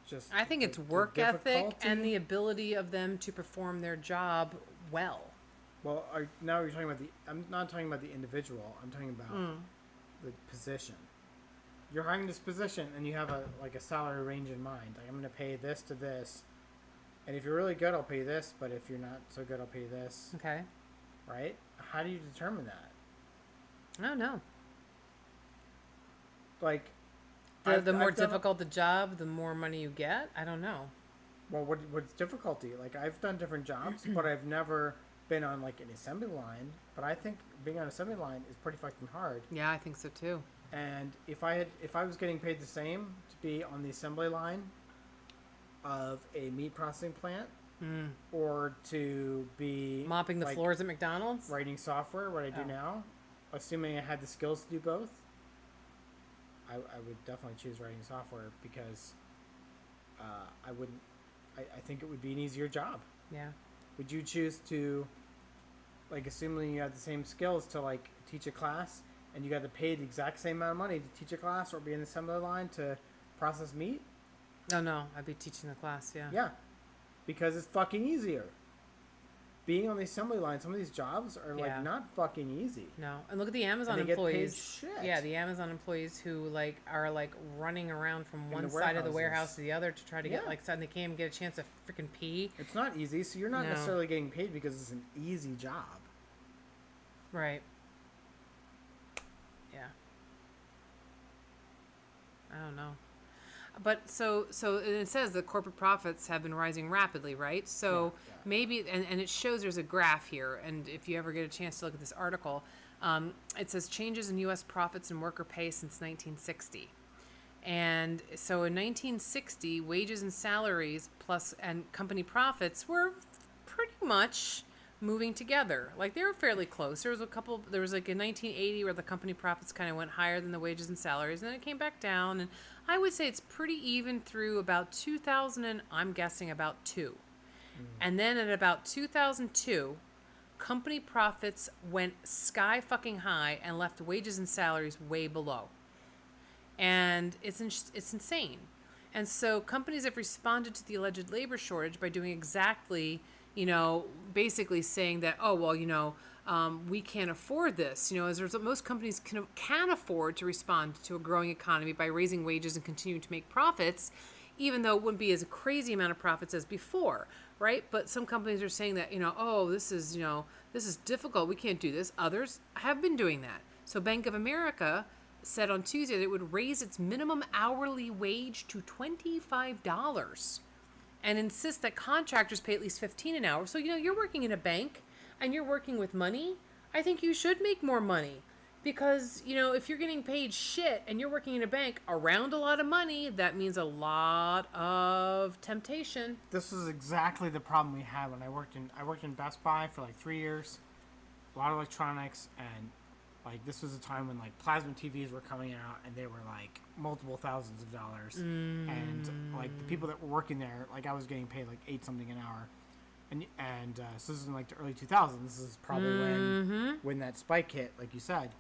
just... I think it's work ethic and the ability of them to perform their job well. Well, now you're talking about I'm not talking about the individual. I'm talking about the position. You're hiring this position and you have a salary range in mind. Like, I'm going to pay this to this. And if you're really good, I'll pay you this. But if you're not so good, I'll pay you this. Okay. Right? How do you determine that? I don't know. Like, the more difficult the job, the more money you get? I don't know. Well, what's difficulty? Like, I've done different jobs, but I've never been on, like, an assembly line. But I think being on an assembly line is pretty fucking hard. Yeah, I think so too. And if I was getting paid the same to be on the assembly line of a meat processing plant, or to be mopping the floors at McDonald's, writing software, what I do now, assuming I had the skills to do both, I would definitely choose writing software because I think it would be an easier job. Yeah. Would you choose to, like, assuming you had the same skills, to, like, teach a class and you got to pay the exact same amount of money to teach a class or be in the assembly line to process meat? Oh, no. I'd be teaching the class, yeah. Yeah. Because it's fucking easier. Being on the assembly line, some of these jobs are, like, not fucking easy. No. And look at the Amazon and employees. Get paid shit. Yeah, the Amazon employees who, like, are, like, running around from one side of the warehouse to the other to try to get, like, and they can't even get a chance to freaking pee. It's not easy, so you're not necessarily getting paid because it's an easy job. Right. Yeah. I don't know. But so it says the corporate profits have been rising rapidly, right? So maybe, and it shows there's a graph here. And if you ever get a chance to look at this article, it says changes in U.S. profits and worker pay since 1960. And so in 1960, wages and salaries and company profits were pretty much moving together. Like, they were fairly close. There was like in 1980 where the company profits kind of went higher than the wages and salaries, and then it came back down. And I would say it's pretty even through about 2000, and I'm guessing about 2. And then at about 2002, company profits went sky fucking high and left wages and salaries way below. And it's insane. And so companies have responded to the alleged labor shortage by doing exactly, basically saying that, oh, well, we can't afford this. As a result, most companies can afford to respond to a growing economy by raising wages and continuing to make profits, even though it wouldn't be as a crazy amount of profits as before, right? But some companies are saying that, this is difficult. We can't do this. Others have been doing that. So Bank of America said on Tuesday that it would raise its minimum hourly wage to $25 and insist that contractors pay at least $15 an hour. So, you're working in a bank and you're working with money. I think you should make more money because, if you're getting paid shit and you're working in a bank around a lot of money, that means a lot of temptation. This is exactly the problem we had when I worked in Best Buy for like 3 years. A lot of electronics, and Like, this was a time when, like, plasma TVs were coming out, and they were, like, multiple thousands of dollars. And, like, the people that were working there, like, I was getting paid, like, 8 something an hour. And so this is in, like, the early 2000s. This is probably when that spike hit, like you said.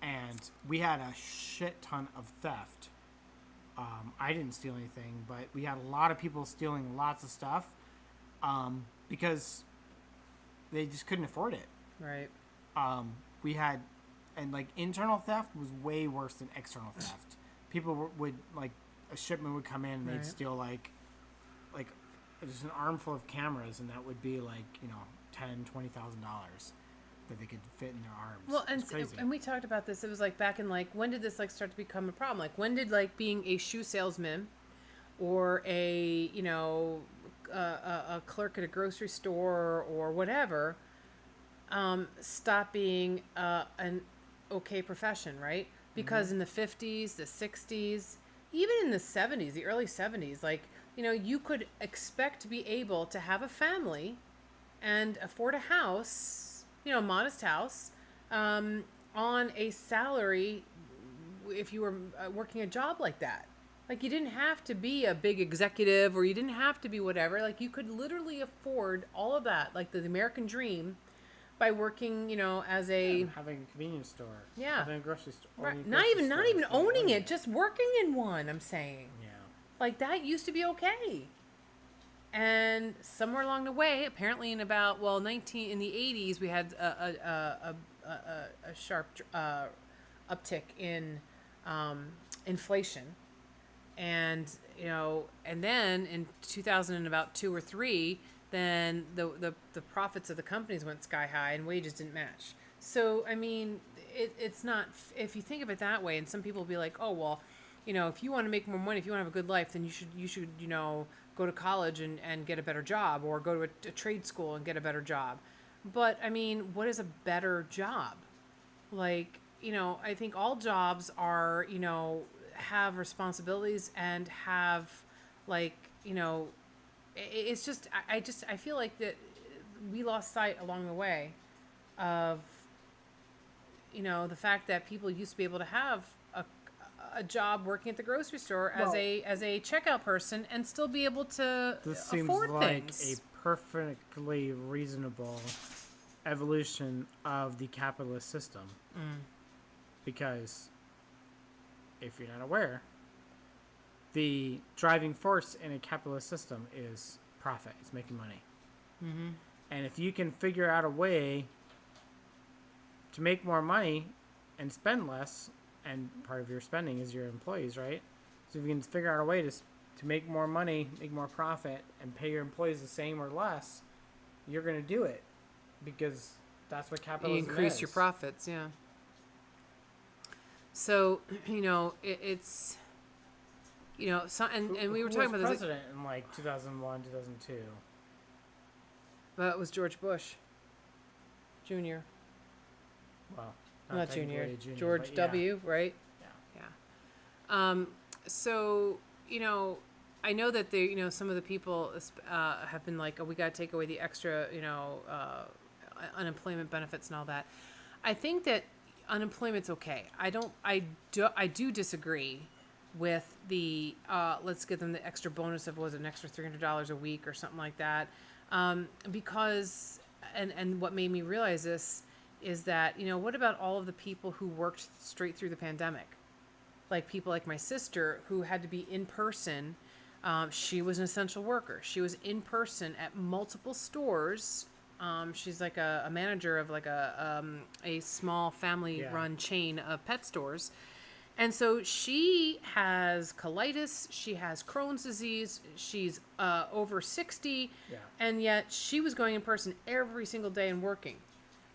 And we had a shit ton of theft. I didn't steal anything, but we had a lot of people stealing lots of stuff because they just couldn't afford it. Right. We had, and like internal theft was way worse than external theft. People would like a shipment would come in and they'd steal like just an armful of cameras, and that would be like $10,000-$20,000 that they could fit in their arms. Well, and we talked about this. It was like back in like when did this like start to become a problem? Like when did like being a shoe salesman or a a clerk at a grocery store or whatever stop being an okay profession, right? Because in the 50s, the 60s, even in the 70s, the early 70s, like you could expect to be able to have a family and afford a house, a modest house, on a salary if you were working a job like that. Like, you didn't have to be a big executive or you didn't have to be whatever. Like, you could literally afford all of that, like the American dream, by working, as a... having a convenience store. Yeah. Having a grocery store. Right. Not even owning it, just working in one, I'm saying. Yeah. Like, that used to be okay. And somewhere along the way, apparently in the 80s, we had a sharp uptick in inflation. And, and then in 2000 and about 2 or 3, then the profits of the companies went sky high and wages didn't match. So, I mean, it's not, if you think of it that way, and some people will be like, oh, well, if you want to make more money, if you want to have a good life, then you should go to college and get a better job, or go to a trade school and get a better job. But, I mean, what is a better job? Like, I think all jobs are, have responsibilities and have, like, it's just, I feel like that we lost sight along the way of, the fact that people used to be able to have a job working at the grocery store as a checkout person and still be able to afford things. This seems like a perfectly reasonable evolution of the capitalist system. Because if you're not aware, the driving force in a capitalist system is profit. It's making money. And if you can figure out a way to make more money and spend less, and part of your spending is your employees, right? So if you can figure out a way to make more money, make more profit, and pay your employees the same or less, you're going to do it, because that's what capitalism is. You increase your profits, yeah. So, it's... so, and we were talking about this. President in like 2001, 2002. It was George Bush, Jr. Well, not Junior. George W. Right? Yeah. So I know that some of the people have been like, oh, we got to take away the extra unemployment benefits and all that. I think that unemployment's okay. I do disagree with the let's give them the extra bonus of an extra $300 a week or something like that, because and what made me realize this is that what about all of the people who worked straight through the pandemic, like people like my sister who had to be in person. She was an essential worker. She was in person at multiple stores. She's like a manager of like a small family-run chain of pet stores. And so she has colitis, she has Crohn's disease, she's over 60, and yet she was going in person every single day and working.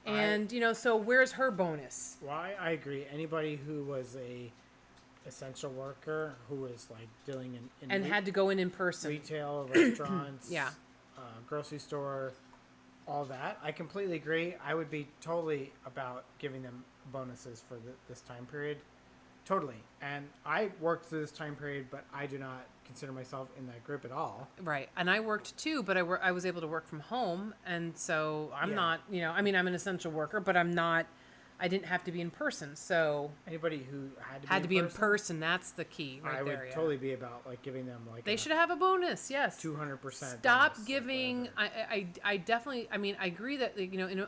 And, so where's her bonus? Well, I agree. Anybody who was a essential worker who was like dealing in and had to go in person. Retail, restaurants, grocery store, all that. I completely agree. I would be totally about giving them bonuses for this time period. Totally. And I worked through this time period, but I do not consider myself in that group at all. Right. And I worked too, but I was able to work from home. And so I'm not, I'm an essential worker, but I'm not I didn't have to be in person. So anybody who had to be in person. That's the key right I there. would totally be about like giving them like they should have a bonus. Yes, 200%. Stop giving. I definitely. I mean, I agree that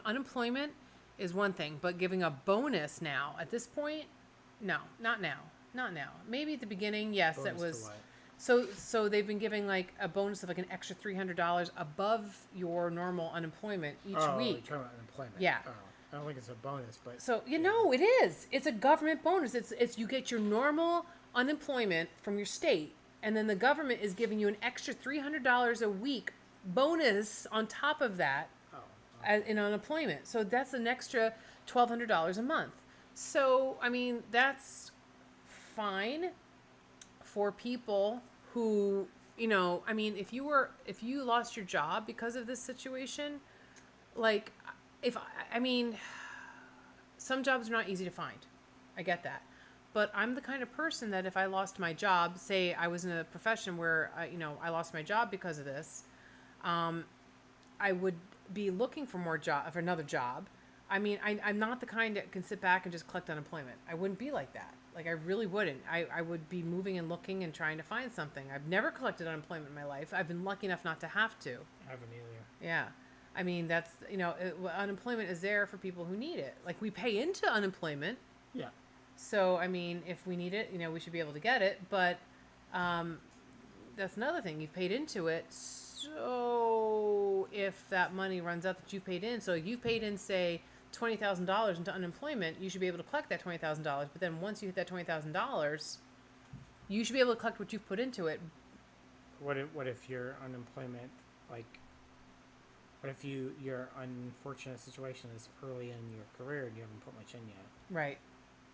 unemployment is one thing, but giving a bonus now at this point, no, not now. Maybe at the beginning, yes, bonus it was. To what? So they've been giving like a bonus of like an extra $300 above your normal unemployment each week. You're talking about unemployment. Yeah. Oh, I don't think it's a bonus, but so know it is. It's a government bonus. It's you get your normal unemployment from your state, and then the government is giving you an extra $300 a week bonus on top of that in unemployment. So that's an extra $1,200 a month. So I mean that's fine for people who, I mean, if you lost your job because of this situation, like, some jobs are not easy to find. I get that. But I'm the kind of person that if I lost my job, say I was in a profession where, I lost my job because of this, I would be looking for another job. I mean, I'm not the kind that can sit back and just collect unemployment. I wouldn't be like that. Like, I really wouldn't. I would be moving and looking and trying to find something. I've never collected unemployment in my life. I've been lucky enough not to have to. I haven't either. Yeah. I mean, that's, unemployment is there for people who need it. Like, we pay into unemployment. Yeah. So, I mean, if we need it, we should be able to get it. But that's another thing. You've paid into it. So, if that money runs out that you've paid in, so you've paid in, say, $20,000 into unemployment, you should be able to collect that $20,000. But then once you hit that $20,000, you should be able to collect what you've put into it. What if your unemployment, like, what if your unfortunate situation is early in your career and you haven't put much in yet? Right.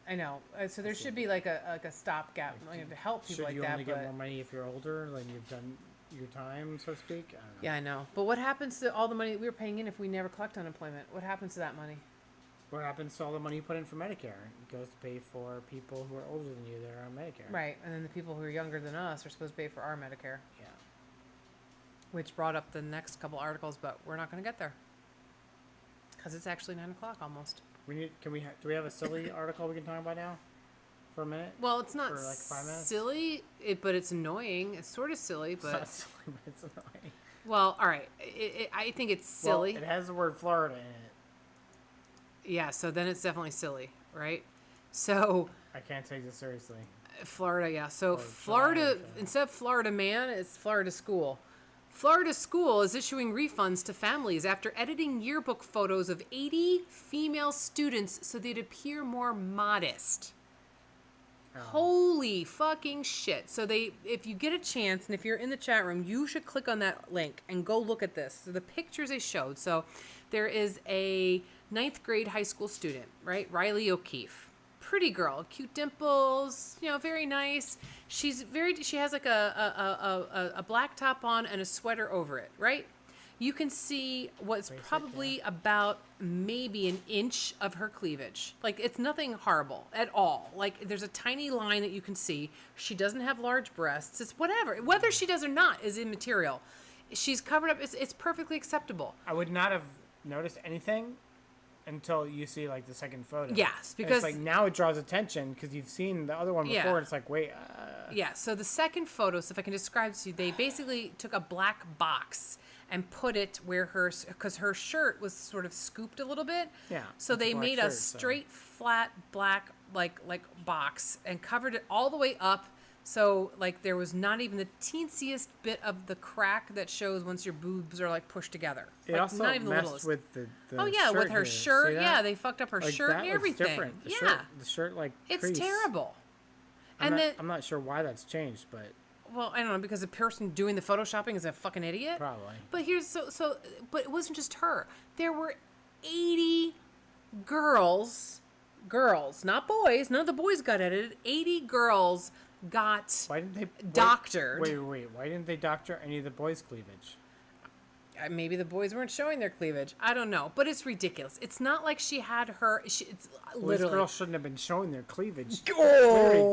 I know. So there should be like a stopgap to help people like that. Should you only get more money if you're older, like you've done your time, so to speak? I don't know. Yeah, I know. But what happens to all the money we were paying in if we never collect unemployment? What happens to that money? What happens to all the money you put in for Medicare? It goes to pay for people who are older than you that are on Medicare. Right, and then the people who are younger than us are supposed to pay for our Medicare. Yeah. Which brought up the next couple articles, but we're not going to get there. Because it's actually 9 o'clock almost. Do we have a silly article we can talk about now? For a minute? Well, it's not for like 5 minutes? silly, but it's annoying. It's sort of silly, but... It's not silly, but it's annoying. Well, all right. I think it's silly. Well, it has the word Florida in it. Yeah, so then it's definitely silly, right? So... I can't take this seriously. Florida, yeah. So Florida, instead of Florida man, it's Florida school. Florida school is issuing refunds to families after editing yearbook photos of 80 female students so they'd appear more modest. Oh. Holy fucking shit. So if you get a chance, and if you're in the chat room, you should click on that link and go look at this. So the pictures they showed. So there is a 9th grade high school student, right? Riley O'Keefe. Pretty girl, cute dimples, very nice. She has like a black top on and a sweater over it, right? You can see what's probably about maybe an inch of her cleavage. Like, it's nothing horrible at all. Like, there's a tiny line that you can see. She doesn't have large breasts. It's whatever. Whether she does or not is immaterial. She's covered up. It's perfectly acceptable. I would not have noticed anything until you see like the second photo. Yes, because and it's like now it draws attention because you've seen the other one before. Yeah. And it's like, wait. Yeah. So the second photo, so if I can describe to you, they basically took a black box and put it where because her shirt was sort of scooped a little bit. Yeah. So they made a straight, flat, black like box and covered it all the way up. So, like, there was not even the teensiest bit of the crack that shows once your boobs are, like, pushed together. It also not even messed with the oh, yeah, shirt with her here. shirt. Yeah, they fucked up her like, shirt and everything. Different. The shirt, like, it's crease. terrible. I'm not sure why that's changed, but... Well, I don't know, because the person doing the photoshopping is a fucking idiot? Probably. But but it wasn't just her. There were 80 girls, not boys. None of the boys got edited. 80 girls got doctored. Wait. Why didn't they doctor any of the boys' cleavage? Maybe the boys weren't showing their cleavage. I don't know, but it's ridiculous. It's not like she had her. It's literally. These girls shouldn't have been showing their cleavage. Oh!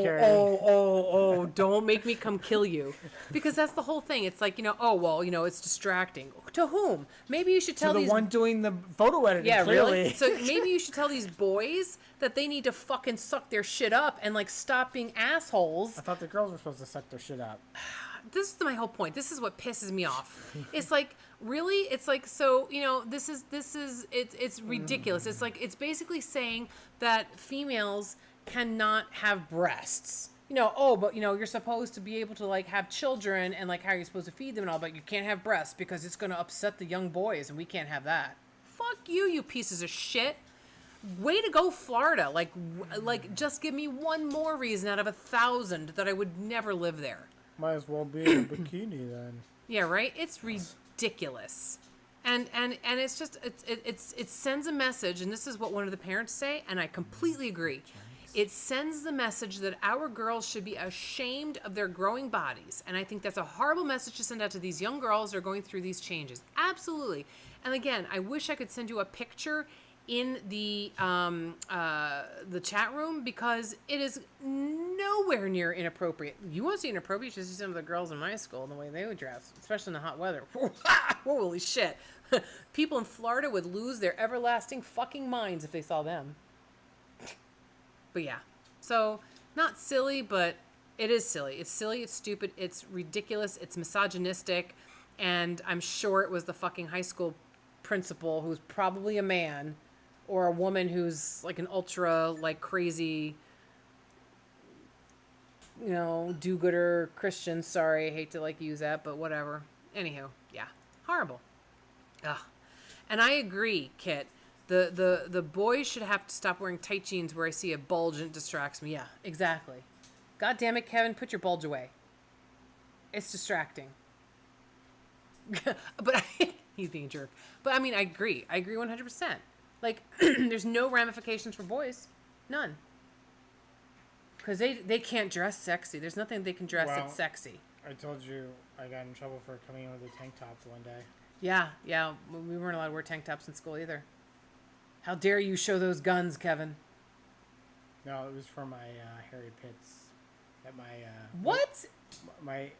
Don't make me come kill you, because that's the whole thing. It's like, it's distracting. To whom? Maybe you should tell the these. one doing the photo editing. Yeah, clearly. really. So maybe you should tell these boys that they need to fucking suck their shit up and like stop being assholes. I thought the girls were supposed to suck their shit up. This is my whole point. This is what pisses me off. It's like, really? It's like, so, it's ridiculous. It's like, it's basically saying that females cannot have breasts. But you're supposed to be able to like have children and like how you're supposed to feed them and all, but you can't have breasts because it's going to upset the young boys and we can't have that. Fuck you, you pieces of shit. Way to go, Florida. Like, just give me one more reason out of 1,000 that I would never live there. Might as well be in a bikini then. Yeah, right? It's ridiculous. And it's just, it sends a message, and this is what one of the parents say, and I completely agree. It sends the message that our girls should be ashamed of their growing bodies. And I think that's a horrible message to send out to these young girls that are going through these changes. Absolutely. And again, I wish I could send you a picture in the chat room, because it is nowhere near inappropriate. You won't see inappropriate, you just see some of the girls in my school and the way they would dress, especially in the hot weather. Holy shit. People in Florida would lose their everlasting fucking minds if they saw them. But yeah, so not silly, but it is silly. It's silly, it's stupid, it's ridiculous, it's misogynistic, and I'm sure it was the fucking high school principal, who's probably a man, or a woman who's like an ultra, like crazy, do-gooder Christian. Sorry, I hate to like use that, but whatever. Anywho, yeah, horrible. Ugh. And I agree, Kit. The boys should have to stop wearing tight jeans where I see a bulge and it distracts me. Yeah, exactly. God damn it, Kevin, put your bulge away. It's distracting. But he's being a jerk. But I mean, I agree 100%. Like, there's no ramifications for boys. None. Because they can't dress sexy. There's nothing they can dress that's sexy. I told you I got in trouble for coming in with a tank top one day. Yeah. We weren't allowed to wear tank tops in school either. How dare you show those guns, Kevin? No, it was for my Harry Pitts. At my what? My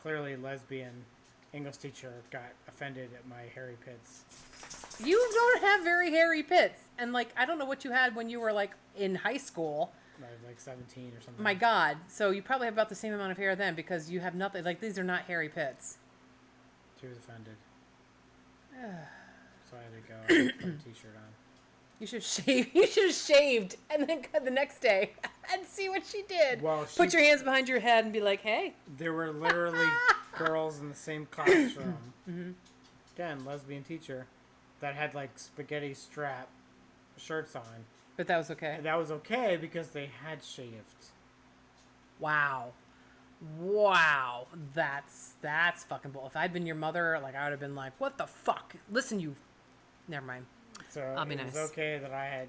clearly lesbian English teacher got offended at my Harry Pitts. You don't have very hairy pits. And, like, I don't know what you had when you were, like, in high school. I was, like, 17 or something. My God. So you probably have about the same amount of hair then, because you have nothing. Like, these are not hairy pits. She was offended. So I had to go and put a t-shirt on. You should have shaved and then cut the next day and see what she did. Well, put your hands behind your head and be like, hey. There were literally girls in the same classroom. Mm-hmm. Again, lesbian teacher, that had like spaghetti strap shirts on. But that was okay. And that was okay because they had shaved. Wow. That's fucking bull. If I'd been your mother, like, I would have been like, what the fuck? Listen, you. Never mind. So I'll be it nice. was okay that I had,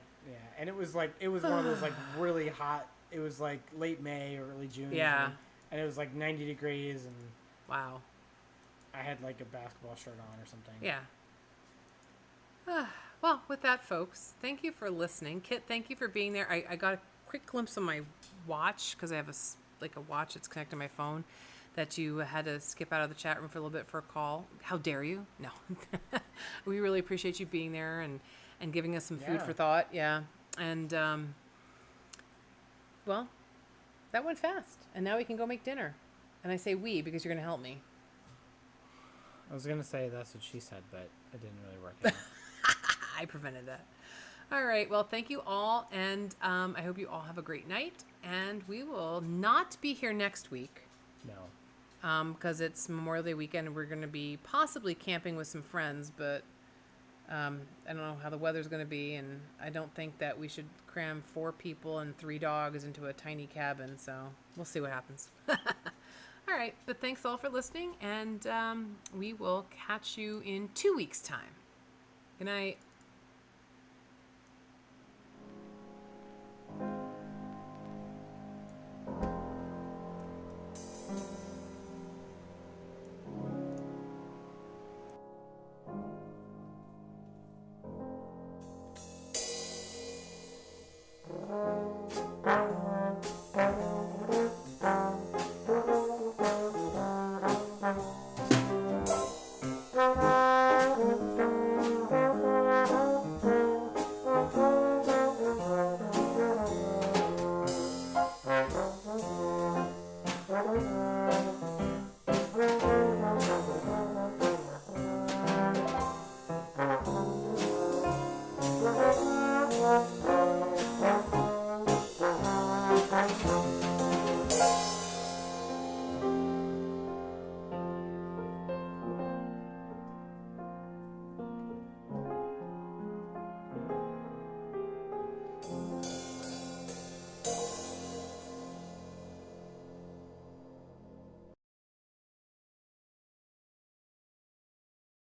and it was one of those like really hot. It was like late May or early June. Yeah. And it was like 90 degrees, and wow. I had like a basketball shirt on or something. Yeah. Well, with that, folks, thank you for listening. Kit, thank you for being there. I got a quick glimpse of my watch, because I have a watch that's connected to my phone, that you had to skip out of the chat room for a little bit for a call. How dare you? No. We really appreciate you being there and giving us some food for thought. Yeah. And, well, that went fast. And now we can go make dinner. And I say we because you're going to help me. I was going to say that's what she said, but it didn't really work out. I prevented that. All right. Well, thank you all. And I hope you all have a great night. And we will not be here next week. No. Because it's Memorial Day weekend and we're going to be possibly camping with some friends, but I don't know how the weather's going to be, and I don't think that we should cram 4 people and 3 dogs into a tiny cabin, so we'll see what happens. All right, but thanks all for listening, and we will catch you in 2 weeks' time. Good night.